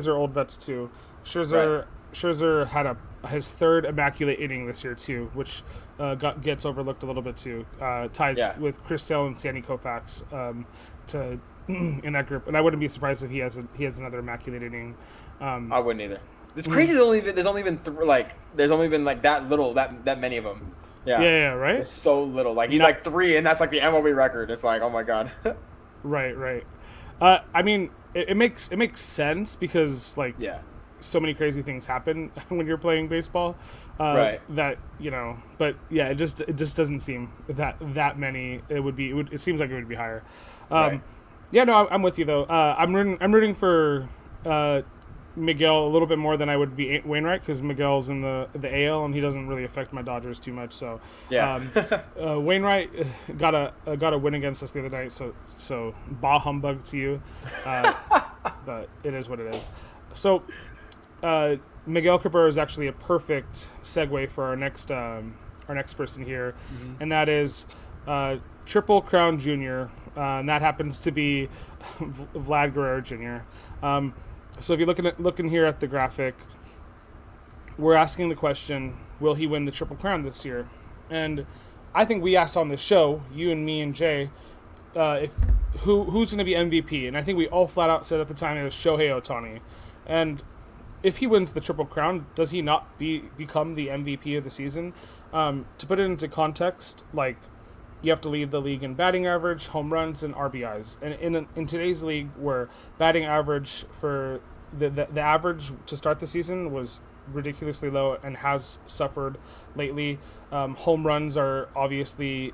are old vets too. Scherzer had his third immaculate inning this year too, which gets overlooked a little bit too. Ties with Chris Sale and Sandy Koufax in that group, and I wouldn't be surprised if he has another immaculate inning. I wouldn't either. It's crazy. There's only been that many of them. Yeah, right. It's so little. He's 3, and that's the MLB record. It's oh my god. Right. I mean, it makes sense because so many crazy things happen when you're playing baseball. Right. That but yeah, it just doesn't seem that many. It seems like it would be higher. Right. Yeah, no, I'm with you though. I'm rooting for Miguel a little bit more than I would be Wainwright, because Miguel's in the AL and he doesn't really affect my Dodgers too much. So Wainwright got a win against us the other night. So bah humbug to you, but it is what it is. So Miguel Cabrera is actually a perfect segue for our next person here, and that is Triple Crown Jr. And that happens to be Vlad Guerrero Jr. So if you're looking here at the graphic, we're asking the question, will he win the Triple Crown this year? And I think we asked on the show, you and me and Jay, who's going to be MVP. And I think we all flat out said at the time it was Shohei Ohtani. And if he wins the Triple Crown, does he not become the MVP of the season? To put it into context, you have to lead the league in batting average, home runs, and RBIs. And in today's league, where batting average for the average to start the season was ridiculously low and has suffered lately, home runs are obviously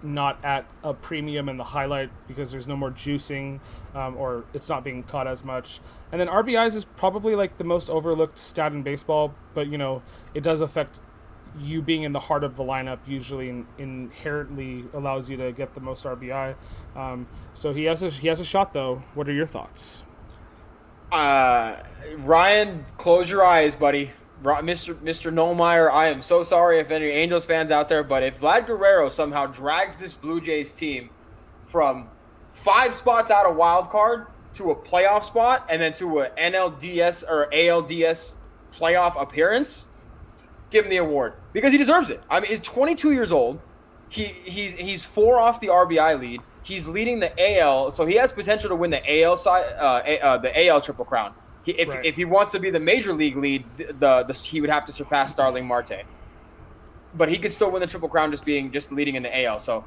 not at a premium in the highlight because there's no more juicing, or it's not being caught as much. And then RBIs is probably the most overlooked stat in baseball, but it does affect you being in the heart of the lineup usually inherently allows you to get the most RBI. So he has a shot though. What are your thoughts? Ryan, close your eyes, buddy. Mr. Nollmeyer, I am so sorry if any Angels fans out there, but if Vlad Guerrero somehow drags this Blue Jays team from 5 spots out of wild card to a playoff spot and then to a NLDS or ALDS playoff appearance, give him the award because he deserves it. I mean, he's 22 years old. He's 4 off the RBI lead. He's leading the AL, so he has potential to win the AL side, the AL Triple Crown. If he wants to be the major league lead, he would have to surpass Starling Marte. But he could still win the Triple Crown just leading in the AL. So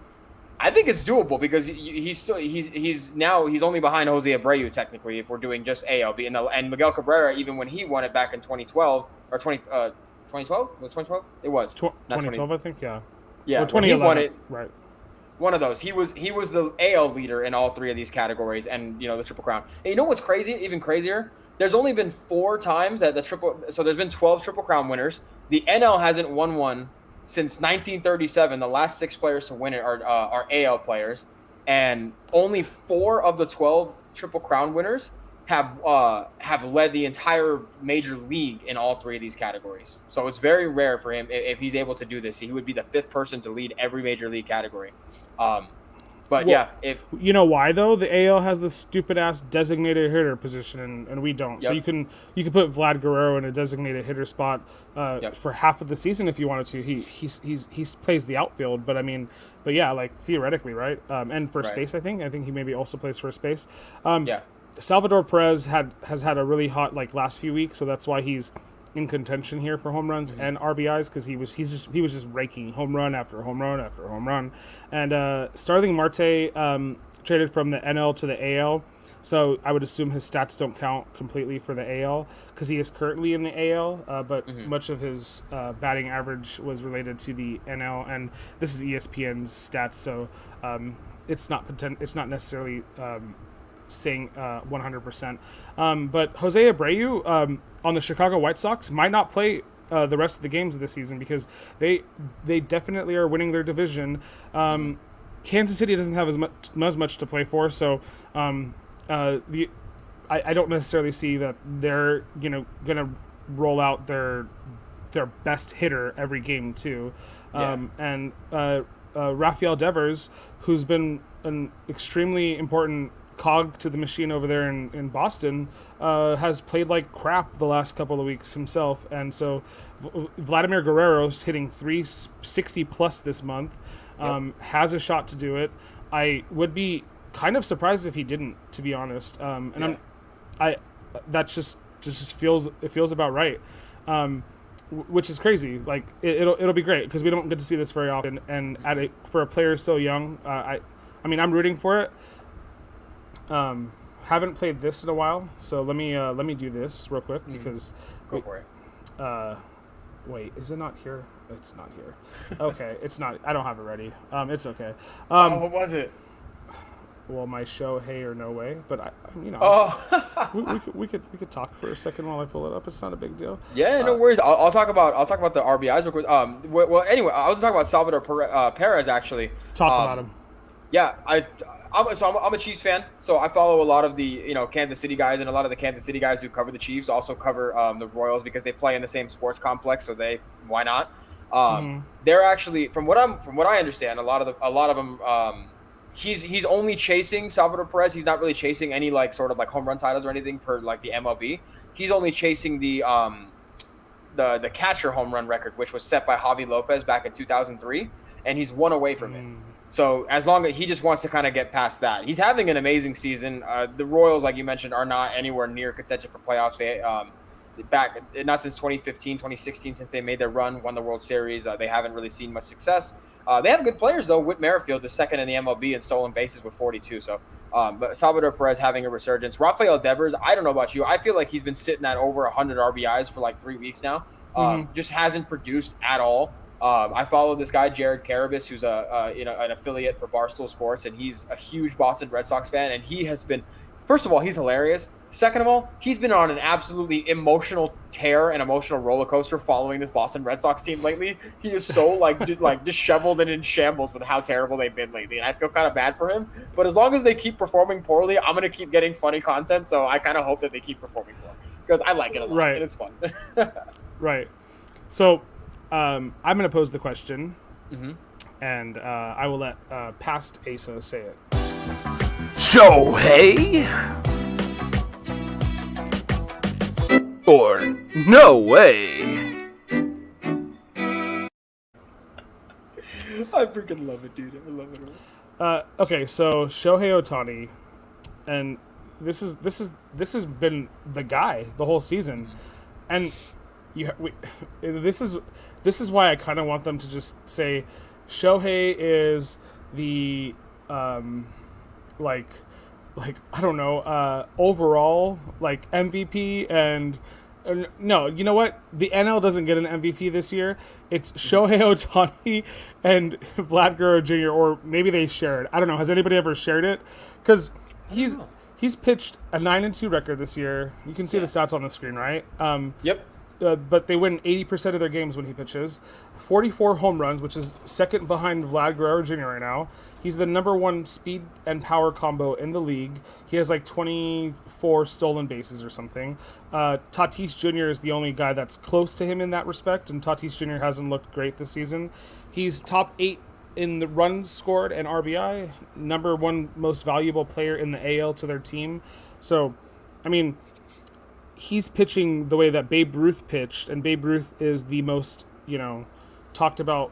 I think it's doable because he's only behind Jose Abreu technically if we're doing just AL. And Miguel Cabrera, even when he won it back in 2012 or 2012 was 2012? It was 2012, I think. Yeah. Yeah. Or 2011. He won it. Right. One of those. He was the AL leader in all 3 of these categories, and the Triple Crown. And you know what's crazy? Even crazier. There's only been 4 times at the Triple. So there's been 12 Triple Crown winners. The NL hasn't won one since 1937. The last 6 players to win it are AL players, and only 4 of the 12 Triple Crown winners have led the entire major league in all 3 of these categories. So it's very rare for him if he's able to do this. He would be the 5th person to lead every major league category. But yeah, if you know why though, the AL has this stupid ass designated hitter position and we don't. Yep. So you can put Vlad Guerrero in a designated hitter spot for half of the season if you wanted to. He plays the outfield, but yeah, like theoretically, right? And first base, I think he maybe also plays first base. Salvador Perez has had a really hot last few weeks, so that's why he's in contention here for home runs and RBIs because he was just raking home run after home run after home run. And Starling Marte traded from the NL to the AL, so I would assume his stats don't count completely for the AL because he is currently in the AL, but much of his batting average was related to the NL, and this is ESPN's stats, so it's not necessarily saying 100%. But Jose Abreu on the Chicago White Sox might not play the rest of the games of the season because they definitely are winning their division. Kansas City doesn't have as much to play for, so I don't necessarily see that they're gonna roll out their best hitter every game too. And Rafael Devers, who's been an extremely important cog to the machine over there in Boston, has played like crap the last couple of weeks himself, and so Vladimir Guerrero's hitting 360 plus this month, has a shot to do it. I would be kind of surprised if he didn't, to be honest. That just feels about right, which is crazy. Like it'll be great because we don't get to see this very often, and for a player so young, I'm rooting for it. Haven't played this in a while, so let me do this real quick because go for it. Wait, is it not here? It's not here. Okay, it's not. I don't have it ready. It's okay. What was it? Well, my show, Hey or No Way, but we could talk for a second while I pull it up. It's not a big deal. Yeah, no worries. I'll talk about the RBIs real quick. Well, anyway, I was talking about Salvador Perez actually. Talk about him. Yeah, I'm a Chiefs fan, so I follow a lot of the Kansas City guys, and a lot of the Kansas City guys who cover the Chiefs also cover the Royals because they play in the same sports complex. So why not? They're actually, from what I understand, a lot of them. He's only chasing Salvador Perez. He's not really chasing any sort of home run titles or anything per the MLB. He's only chasing the catcher home run record, which was set by Javi Lopez back in 2003, and he's 1 away from it. So as long as he just wants to kind of get past that, he's having an amazing season. The Royals, like you mentioned, are not anywhere near contention for playoffs. Back not since 2015, 2016, since they made their run, won the World Series. They haven't really seen much success. They have good players though. Whit Merrifield is second in the MLB in stolen bases with 42. So, but Salvador Perez having a resurgence. Rafael Devers, I don't know about you, I feel like he's been sitting at over 100 RBIs for 3 weeks now. Just hasn't produced at all. I follow this guy, Jared Carabas, who's an affiliate for Barstool Sports, and he's a huge Boston Red Sox fan, and he has been First of all, he's hilarious. Second of all, he's been on an absolutely emotional tear and emotional roller coaster following this Boston Red Sox team lately. He is so like disheveled and in shambles with how terrible they've been lately, and I feel kind of bad for him. But as long as they keep performing poorly, I'm gonna keep getting funny content. So I kind of hope that they keep performing poorly because I like it a lot. Right. And it's fun. Right. So I'm gonna pose the question, and I will let past Asa say it. Shohei? Or no way? I freaking love it, dude. I love it. Okay, so Shohei Ohtani, and this has been the guy the whole season, and this is why I kind of want them to just say Shohei is the like I don't know, overall like MVP, and no, you know what? The NL doesn't get an MVP this year. It's Shohei Ohtani and Vlad Guerrero Jr. or maybe they shared. I don't know. Has anybody ever shared it? Because he's pitched a 9-2 record this year. You can see the stats on the screen, right? Yep. But they win 80% of their games when he pitches. 44 home runs, which is second behind Vlad Guerrero Jr. right now. He's the number one speed and power combo in the league. He has like 24 stolen bases or something. Tatis Jr. is the only guy that's close to him in that respect, and Tatis Jr. hasn't looked great this season. He's top 8 in the runs scored and RBI, number one most valuable player in the AL to their team. So, I mean, he's pitching the way that Babe Ruth pitched, and Babe Ruth is the most, talked about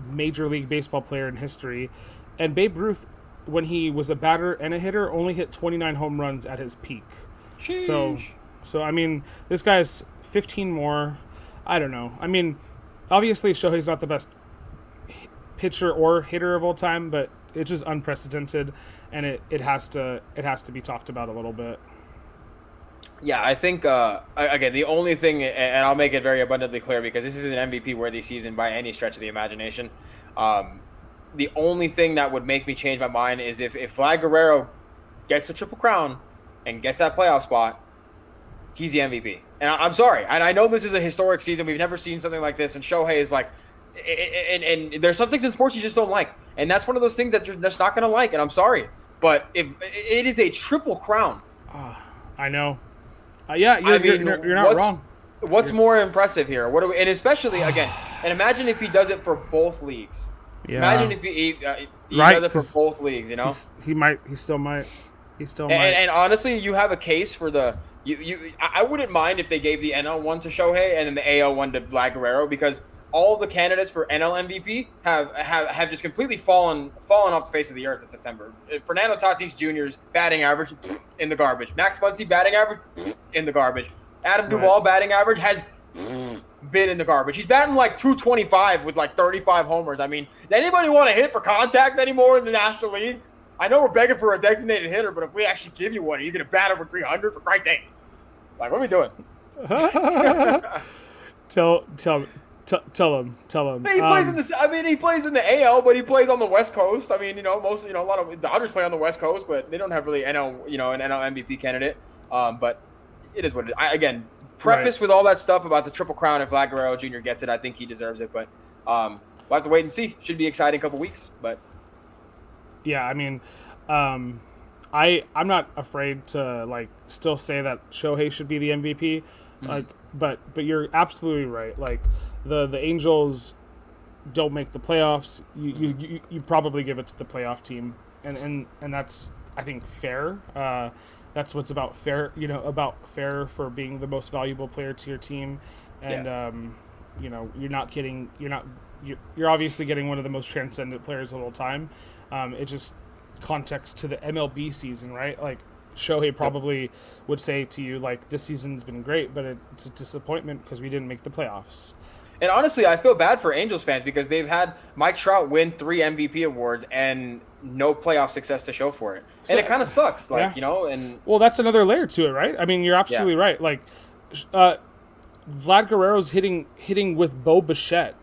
Major League Baseball player in history. And Babe Ruth, when he was a batter and a hitter, only hit 29 home runs at his peak. Sheesh. So I mean, this guy's 15 more. I don't know. I mean, obviously Shohei's not the best pitcher or hitter of all time, but it's just unprecedented, and it has to be talked about a little bit. Yeah, I think, again, the only thing, and I'll make it very abundantly clear because this is an MVP-worthy season by any stretch of the imagination. The only thing that would make me change my mind is if Vlad Guerrero gets the Triple Crown and gets that playoff spot, he's the MVP. And I'm sorry. And I know this is a historic season. We've never seen something like this. And Shohei is like, and there's some things in sports you just don't like. And that's one of those things that you're just not going to like. And I'm sorry. But if it is a Triple Crown. I know. Yeah, you're not wrong. What's more impressive here? And especially again, and imagine if he does it for both leagues. Yeah. Imagine if he does it for both leagues. He still might. And honestly, you have a case for the. I wouldn't mind if they gave the NL one to Shohei and then the AL one to Vlad Guerrero, because all the candidates for NL MVP have just completely fallen off the face of the earth in September. Fernando Tatis Jr.'s batting average in the garbage. Max Muncy batting average in the garbage. Adam Duvall batting average has been in the garbage. He's batting like 225 with like 35 homers. I mean, does anybody want to hit for contact anymore in the National League? I know we're begging for a designated hitter, but if we actually give you one, are you going to bat over 300 for Christ's sake? Like, what are we doing? Tell him. He plays in the. I mean, he plays in the AL, but he plays on the West Coast. I mean, a lot of Dodgers play on the West Coast, but they don't have really NL, an NL MVP candidate. But it is what it is. Preface with all that stuff about the Triple Crown. If Vlad Guerrero Jr. gets it, I think he deserves it. But we'll have to wait and see. Should be exciting couple weeks. But yeah, I mean, I'm not afraid to still say that Shohei should be the MVP. But you're absolutely right. Like the Angels don't make the playoffs. You probably give it to the playoff team, and that's, I think, fair. That's what's about fair. About fair for being the most valuable player to your team, and you're obviously getting one of the most transcendent players of all time. It's just context to the MLB season, right? Like, Shohei probably would say to you, like, this season's been great, but it's a disappointment because we didn't make the playoffs. And honestly, I feel bad for Angels fans because they've had Mike Trout win 3 MVP awards and no playoff success to show for it. And it kind of sucks, and... Well, that's another layer to it, right? I mean, you're absolutely right. Like, Vlad Guerrero's hitting with Bo Bichette,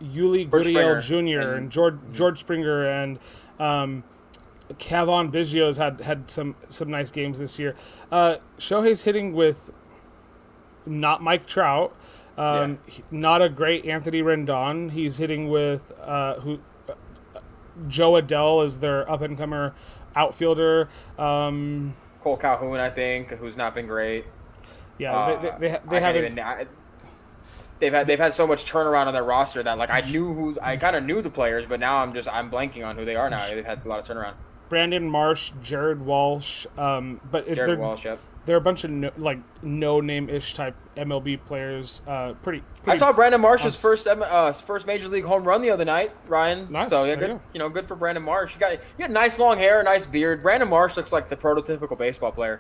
Yuli Gurriel Jr. and George Springer and Kavon Biggio's had some nice games this year. Shohei's hitting with not Mike Trout, not a great Anthony Rendon. He's hitting with Joe Adell is their up and comer outfielder. Cole Calhoun, I think, who's not been great. Yeah, they haven't. They've had so much turnaround on their roster that like I kind of knew the players, but now I'm blanking on who they are now. They've had a lot of turnaround. Brandon Marsh, Jared Walsh, but Walsh, yep. They're a bunch of no name-ish type MLB players. Pretty. I saw Brandon Marsh's first major league home run the other night, Ryan. Nice. So yeah, good. Good for Brandon Marsh. You got nice long hair, nice beard. Brandon Marsh looks like the prototypical baseball player.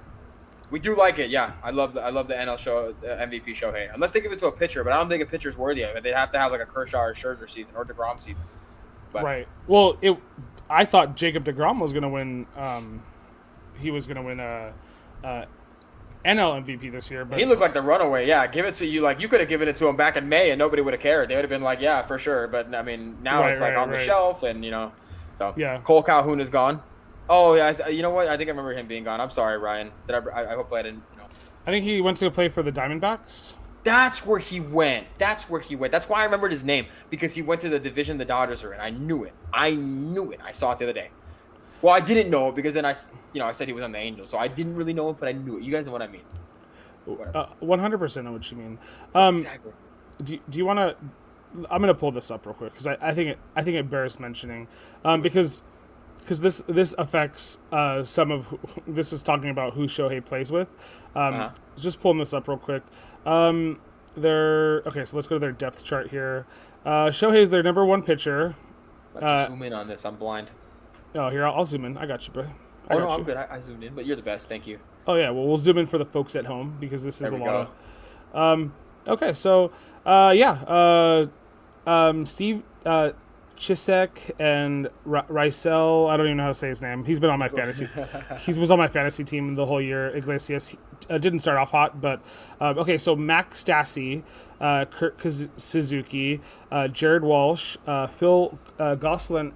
We do like it, yeah. I love the NL show, MVP Shohei. Unless they give it to a pitcher, but I don't think a pitcher's worthy of it. They'd have to have like a Kershaw or Scherzer season or DeGrom season. But, right. Well, I thought Jacob DeGrom was going to win. He was going to win NL MVP this year. But he looked like the runaway. Yeah, give it to you. Like you could have given it to him back in May, and nobody would have cared. They would have been like, yeah, for sure. But I mean, now it's like on the shelf, and so yeah. Cole Calhoun is gone. Oh yeah, you know what? I think I remember him being gone. I'm sorry, Ryan. I hope I didn't. I think he went to play for the Diamondbacks. That's where he went. That's why I remembered his name, because he went to the division the Dodgers are in. I knew it. I saw it the other day. Well, I didn't know it because then I said he was on the Angels, so I didn't really know it, but I knew it. You guys know what I mean. 100% know what you mean. Exactly. Do you want to? I'm gonna pull this up real quick because I think it bears mentioning, because this affects some of this is talking about who Shohei plays with. Just pulling this up real quick. So let's go to their depth chart here. Shohei is their number one pitcher. Zoom in on this. I'm blind. Oh, here I'll zoom in. I got you, bro. I'm good. I zoomed in, but you're the best. Thank you. Oh yeah, well we'll zoom in for the folks at home because this is there a we lot go. of. Okay, so Steve Chisek and Rysel. I don't even know how to say his name. He's been on my fantasy. He was on my fantasy team the whole year. Iglesias didn't start off hot, but so Mac Stassi, Kurt Suzuki, Jared Walsh, Phil Gosselin.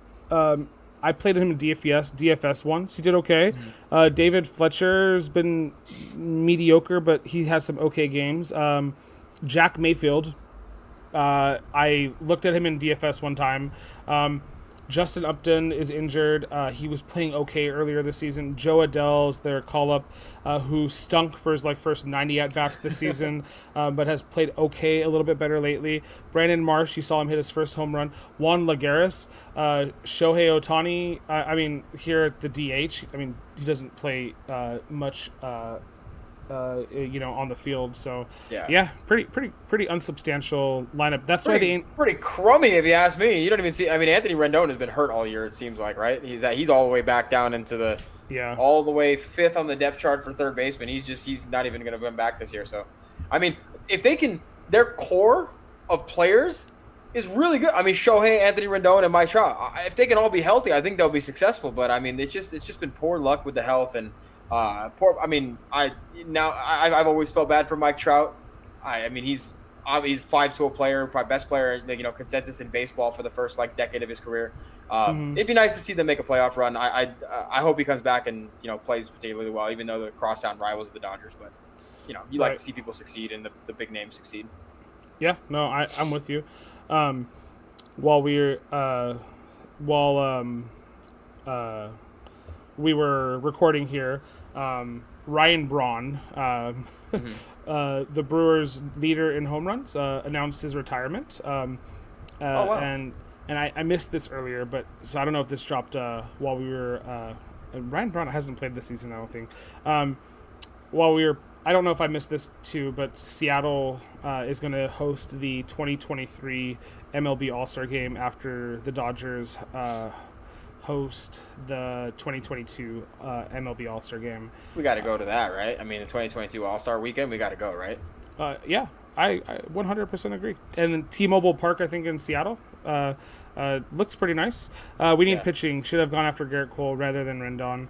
I played him in DFS once. He did okay. Mm-hmm. David Fletcher's been mediocre, but he has some okay games. Jack Mayfield. I looked at him in DFS one time. Justin Upton is injured. He was playing okay earlier this season. Joe Adell is their call-up, who stunk for his first 90 at-bats this season, but has played okay, a little bit better lately. Brandon Marsh, you saw him hit his first home run. Juan Lagares, Shohei Ohtani. Here at the DH, he doesn't play much. On the field. So yeah, pretty unsubstantial lineup. That's why they ain't pretty crummy if you ask me. You don't even see. Anthony Rendon has been hurt all year. It seems like, right? He's all the way back down into the all the way fifth on the depth chart for third baseman. He's not even going to come back this year. So, if they can, their core of players is really good. Shohei, Anthony Rendon, and Mike Trout. If they can all be healthy, I think they'll be successful. But it's just been poor luck with the health and. I've always felt bad for Mike Trout. He's 5-tool player, probably best player, consensus in baseball for the first decade of his career. It'd be nice to see them make a playoff run. I hope he comes back and plays particularly well, even though the crosstown rivals of the Dodgers. But you like to see people succeed and the big names succeed. Yeah, no, I'm with you. While we were recording here, Ryan Braun, the Brewers' leader in home runs, announced his retirement. Oh, wow. And I missed this earlier, but so I don't know if this dropped while we were. Ryan Braun hasn't played this season, I don't think. I don't know if I missed this too, but Seattle is going to host the 2023 MLB All-Star Game after the Dodgers host the 2022 MLB All-Star Game. We got to go to that, right? The 2022 All-Star Weekend, we got to go, right? Yeah, I 100% agree. And then T-Mobile Park, I think, in Seattle, looks pretty nice. We need pitching. Should have gone after Garrett Cole rather than Rendon.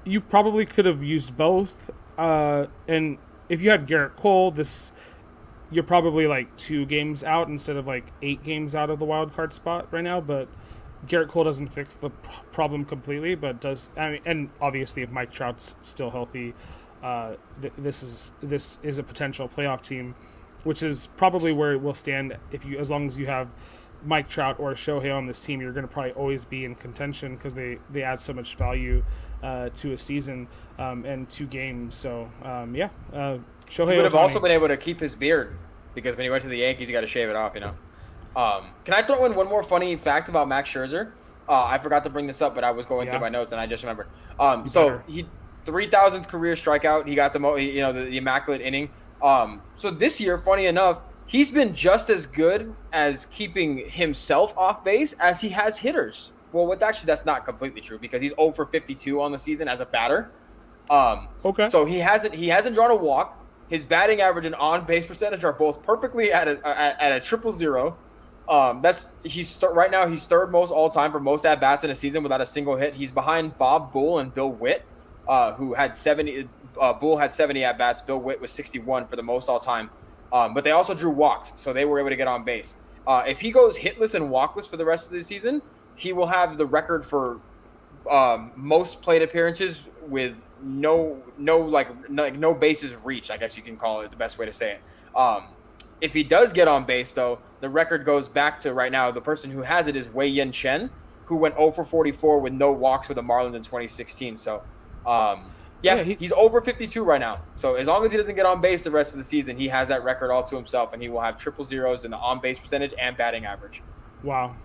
You probably could have used both. And if you had Garrett Cole, this you're probably like 2 games out instead of like 8 games out of the wild card spot right now. But Garrett Cole doesn't fix the problem completely, but does. I mean, and obviously, if Mike Trout's still healthy, this is a potential playoff team, which is probably where it will stand as long as you have Mike Trout or Shohei on this team. You're going to probably always be in contention because they add so much value to a season and 2 games. So Shohei He would have Ohtani. also been able to keep his beard because when he went to the Yankees, he got to shave it off. Can I throw in one more funny fact about Max Scherzer? I forgot to bring this up, but I was going through my notes and I just remembered. So he 3,000th career strikeout. He got the immaculate inning. So this year, funny enough, he's been just as good as keeping himself off base as he has hitters. Well, that's not completely true because he's 0 for 52 on the season as a batter. Okay. So he hasn't drawn a walk. His batting average and on base percentage are both perfectly at a 000. Right now he's third most all time for most at bats in a season without a single hit. He's behind Bob Bull and Bill Witt, who had 70. Bull had 70 at bats. Bill Witt was 61 for the most all time. But they also drew walks, so they were able to get on base. If he goes hitless and walkless for the rest of the season, he will have the record for most plate appearances with no bases reached. I guess you can call it the best way to say it. If he does get on base, though, the record goes back to right now. The person who has it is Wei Yin Chen, who went 0 for 44 with no walks for the Marlins in 2016. So, he's over 52 right now. So as long as he doesn't get on base the rest of the season, he has that record all to himself, and he will have 000s in the on base percentage and batting average. Wow.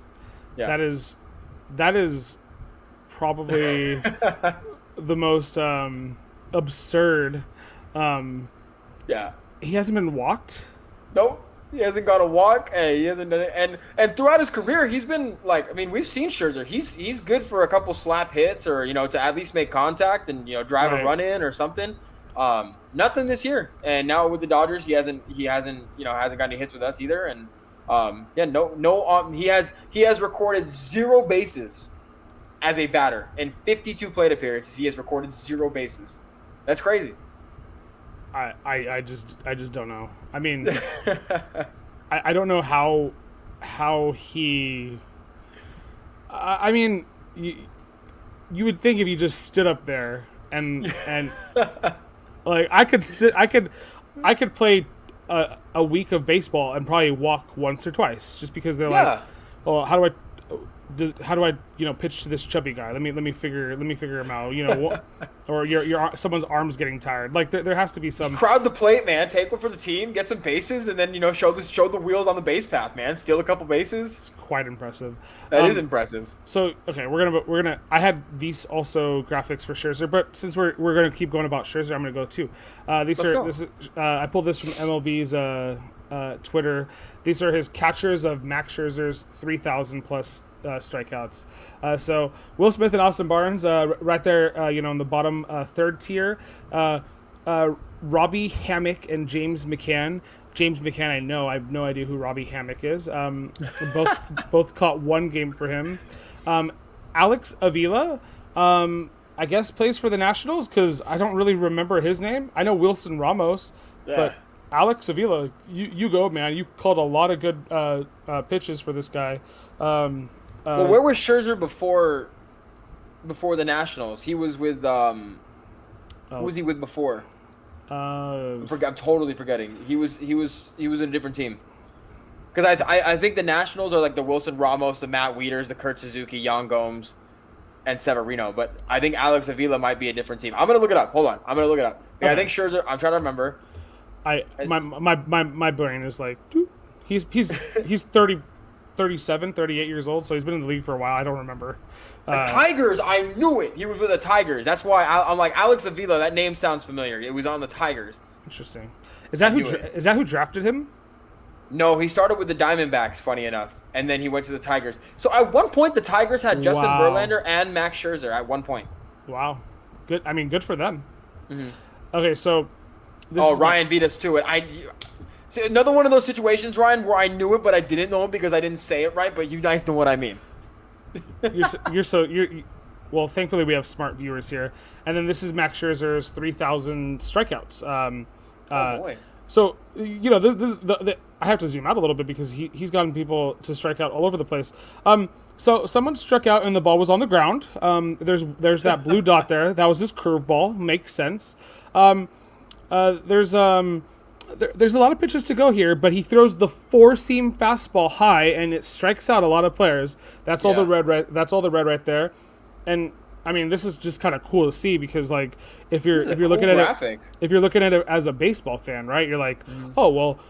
Yeah. That is probably the most absurd. He hasn't been walked. Nope. He hasn't got a walk. Hey, he hasn't done it. And throughout his career, he's been we've seen Scherzer. He's good for a couple slap hits or, to at least make contact and, drive a run in or something. Nothing this year. And now with the Dodgers, he hasn't got any hits with us either. And he has recorded 0 bases as a batter in 52 plate appearances. He has recorded 0 bases. That's crazy. I just don't know. I mean, I don't know how he. I mean, you would think if you just stood up there and like I could play a week of baseball and probably walk once or twice just because they're like, oh, how do I pitch to this chubby guy? Let me figure him out. Or your someone's arm's getting tired. Like there has to be some. Just crowd the plate, man. Take one for the team. Get some bases, and then show the wheels on the base path, man. Steal a couple bases. It's quite impressive. That is impressive. So okay, we're gonna. I had these also graphics for Scherzer, but since we're gonna keep going about Scherzer, I'm gonna go too. I pulled this from MLB's Twitter. These are his catchers of Max Scherzer's 3,000 plus strikeouts. So Will Smith and Austin Barnes, right there, in the bottom third tier. Robbie Hammock and James McCann. James McCann, I have no idea who Robbie Hammock is. Both caught 1 game for him. Alex Avila, I guess plays for the Nationals because I don't really remember his name. I know Wilson Ramos, but Alex Avila, you go, man. You called a lot of good pitches for this guy. Where was Scherzer before the Nationals? He was with who was he with before? I'm totally forgetting. He was in a different team. Because I think the Nationals are like the Wilson Ramos, the Matt Wieters, the Kurt Suzuki, Yan Gomes, and Severino. But I think Alex Avila might be a different team. I'm gonna look it up. Hold on, I'm gonna look it up. Okay. I think Scherzer. I'm trying to remember. My brain is like, he's 30, 37, 38 years old, so he's been in the league for a while. I don't remember. The Tigers, I knew it. He was with the Tigers. That's why I'm like Alex Avila. That name sounds familiar. It was on the Tigers. Interesting. Is that who drafted him? No, he started with the Diamondbacks. Funny enough, and then he went to the Tigers. So at one point, the Tigers had Justin Verlander and Max Scherzer. At one point. Wow, good. I mean, good for them. Mm-hmm. Okay, so. Ryan beat us to it. See, another one of those situations, Ryan, where I knew it, but I didn't know it because I didn't say it right. But you guys know what I mean. Well, thankfully we have smart viewers here. And then this is Max Scherzer's 3,000 strikeouts. Oh boy. So I have to zoom out a little bit because he's gotten people to strike out all over the place. So someone struck out and the ball was on the ground. There's that blue dot there. That was his curveball. Makes sense. There's a lot of pitches to go here, but he throws the 4-seam fastball high and it strikes out a lot of players. That's all the red right. That's all the red right there. And I mean, this is just kind of cool to see because, like, if you're looking at it as a baseball fan, right? You're like, oh well,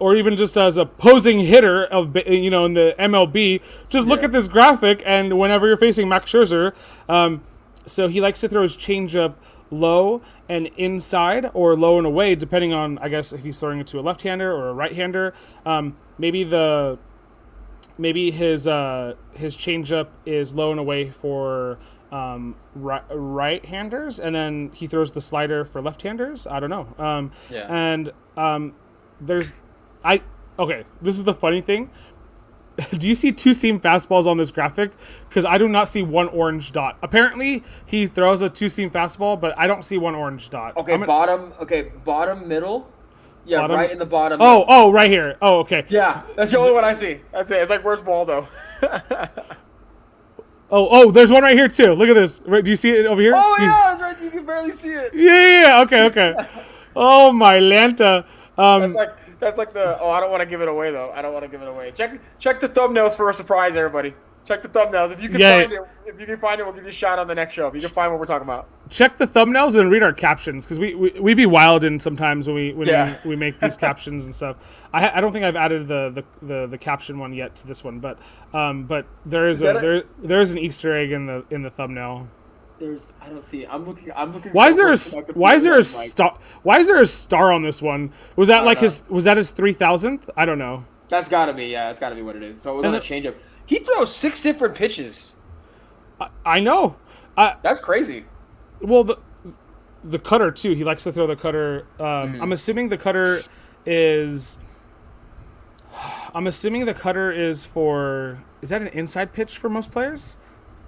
or even just as a posing hitter of in the MLB, just look at this graphic. And whenever you're facing Max Scherzer, so he likes to throw his changeup low and inside or low and away, depending on, I guess, if he's throwing it to a left-hander or a right-hander. Maybe his changeup is low and away for right-handers, and then he throws the slider for left-handers. I don't know. This is the funny thing. Do you see 2-seam fastballs on this graphic? Because I do not see one orange dot. Apparently, he throws a 2-seam fastball, but I don't see one orange dot. Bottom, middle. Yeah, bottom? Right in the bottom. Oh, right here. Oh, okay. Yeah, that's the only one I see. That's it. It's like, where's Waldo? There's one right here, too. Look at this. Do you see it over here? Oh, yeah, that's right. You can barely see it. Yeah. Okay. Oh, my Lanta. That's like the. Oh, I don't want to give it away though. I don't want to give it away. Check the thumbnails for a surprise, everybody. Check the thumbnails. If you can find it, we'll give you a shout on the next show. If you can find what we're talking about. Check the thumbnails and read our captions because we be wildin' sometimes when we make these captions and stuff. I don't think I've added the caption one yet to this one, but there is an Easter egg in the thumbnail. I don't see it. I'm looking. Why is there a star? Why is there a star on this one? Was that his 3,000th? I don't know. That's gotta be. Yeah, that's gotta be what it is. So it was on a changeup. He throws 6 different pitches. I know. That's crazy. Well, the cutter too. He likes to throw the cutter. I'm assuming the cutter is. For. Is that an inside pitch for most players?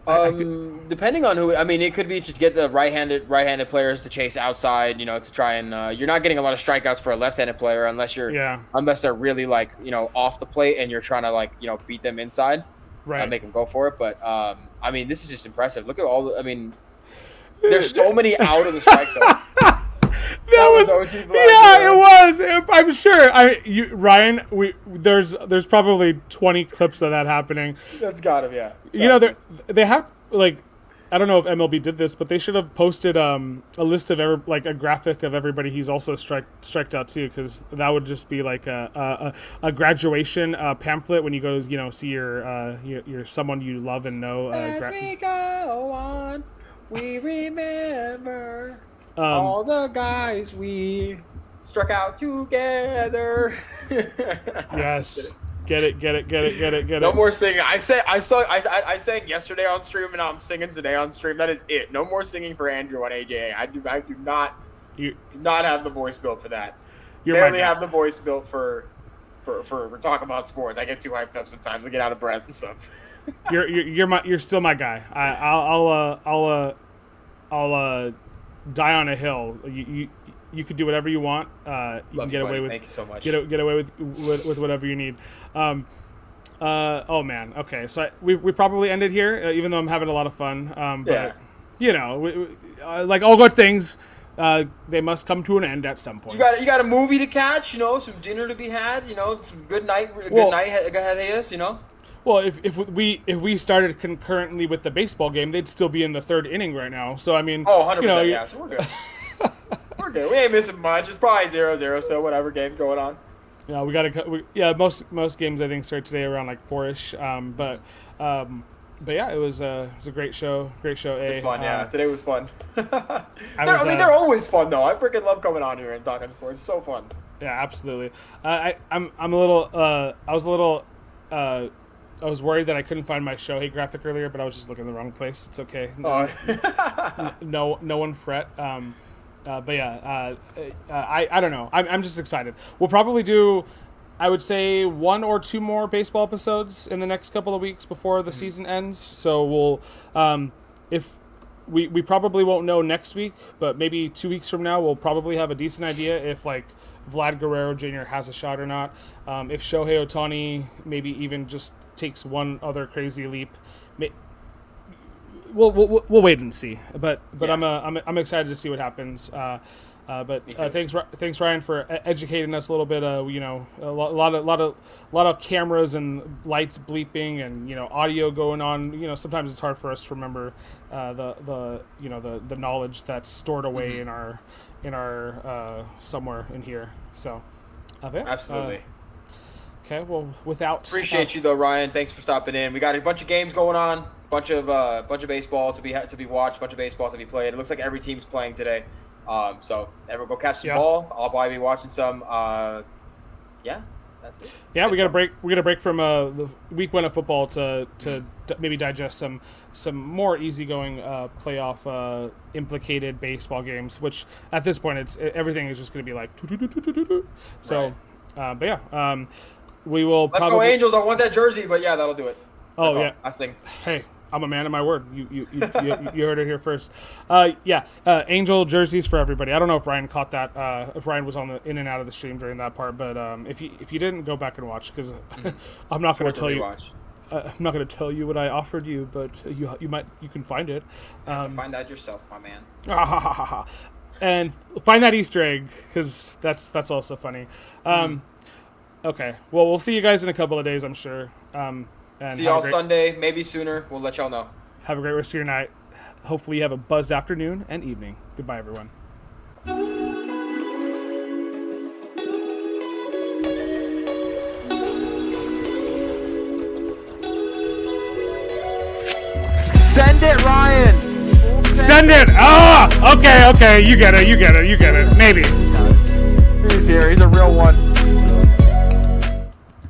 Depending on who, I mean, it could be to get the right-handed players to chase outside, to try and you're not getting a lot of strikeouts for a left-handed player unless they're really off the plate and you're trying to beat them inside, right? Make them go for it. But I mean, this is just impressive. Look at there's so many out of the strike zone. It was. I'm sure. Ryan, there's probably 20 clips of that happening. That's gotta be. They have I don't know if MLB did this, but they should have posted a list of a graphic of everybody he's also striked out too, because that would just be like a graduation pamphlet when you go see your someone you love and know. As we go on, we remember. All the guys we struck out together. Yes. Get it. No more singing. I sang yesterday on stream and I'm singing today on stream. That is it. No more singing for Andrew on AJA. I do not have the voice built for that. Barely have the voice built for talking about sports. I get too hyped up sometimes. I get out of breath and stuff. You're still my guy. I'll die on a hill. You could do whatever you want. You can get away with. Thank you so much. Get away with whatever you need. Oh man. Okay. So we probably ended here, even though I'm having a lot of fun. But like all good things, they must come to an end at some point. You got a movie to catch. Some dinner to be had. Some good night ahead of us. Well, if we started concurrently with the baseball game, they'd still be in the 3rd inning right now. So I mean, 100%. Yeah, so we're good. We're good. We ain't missing much. It's probably 0-0 still. Whatever game's going on. Yeah, we gotta. Most games I think start today around like 4ish. But yeah, it was a great show. Great show. It was fun. Yeah, today was fun. They're always fun though. I freaking love coming on here and talking sports. It's so fun. Yeah, absolutely. I was worried that I couldn't find my Shohei graphic earlier, but I was just looking in the wrong place. It's okay. No one fret. But yeah, I don't know. I'm just excited. We'll probably do, I would say, 1 or 2 more baseball episodes in the next couple of weeks before the season ends. So we'll, if we probably won't know next week, but maybe 2 weeks from now, we'll probably have a decent idea if Vlad Guerrero Jr. has a shot or not. If Shohei Ohtani maybe even just takes one other crazy leap, we'll wait and see. But I'm excited to see what happens. Thanks Ryan for educating us a little bit. A lot of cameras and lights bleeping and audio going on. Sometimes it's hard for us to remember the knowledge that's stored away in our somewhere in here. So absolutely. Okay, well, appreciate you though, Ryan. Thanks for stopping in. We got a bunch of games going on, bunch of baseball to be watched, bunch of baseball to be played. It looks like every team's playing today. So everyone go catch some ball. I'll probably be watching some. That's it. Yeah, we got a break from the week 1 of football to maybe digest some more easygoing playoff implicated baseball games. Which at this point, everything is just going to be like. So, right. We will. Let's go Angels! I want that jersey, but yeah, that'll do it. That's all. Last thing. Hey, I'm a man of my word. You heard it here first. Angel jerseys for everybody. I don't know if Ryan caught that. If Ryan was in and out of the stream during that part, but if you didn't, go back and watch because I'm not going to tell you. I'm not going to tell you what I offered you, but you can find it. Find that yourself, my man. And find that Easter egg because that's also funny. Okay, well we'll see you guys in a couple of days, I'm sure. And see y'all Sunday, maybe sooner. We'll let y'all know. Have a great rest of your night. Hopefully you have a buzzed afternoon and evening. Goodbye, everyone. Send it, Ryan! Send it! Oh! Okay. You get it. Maybe. He's here. He's a real one.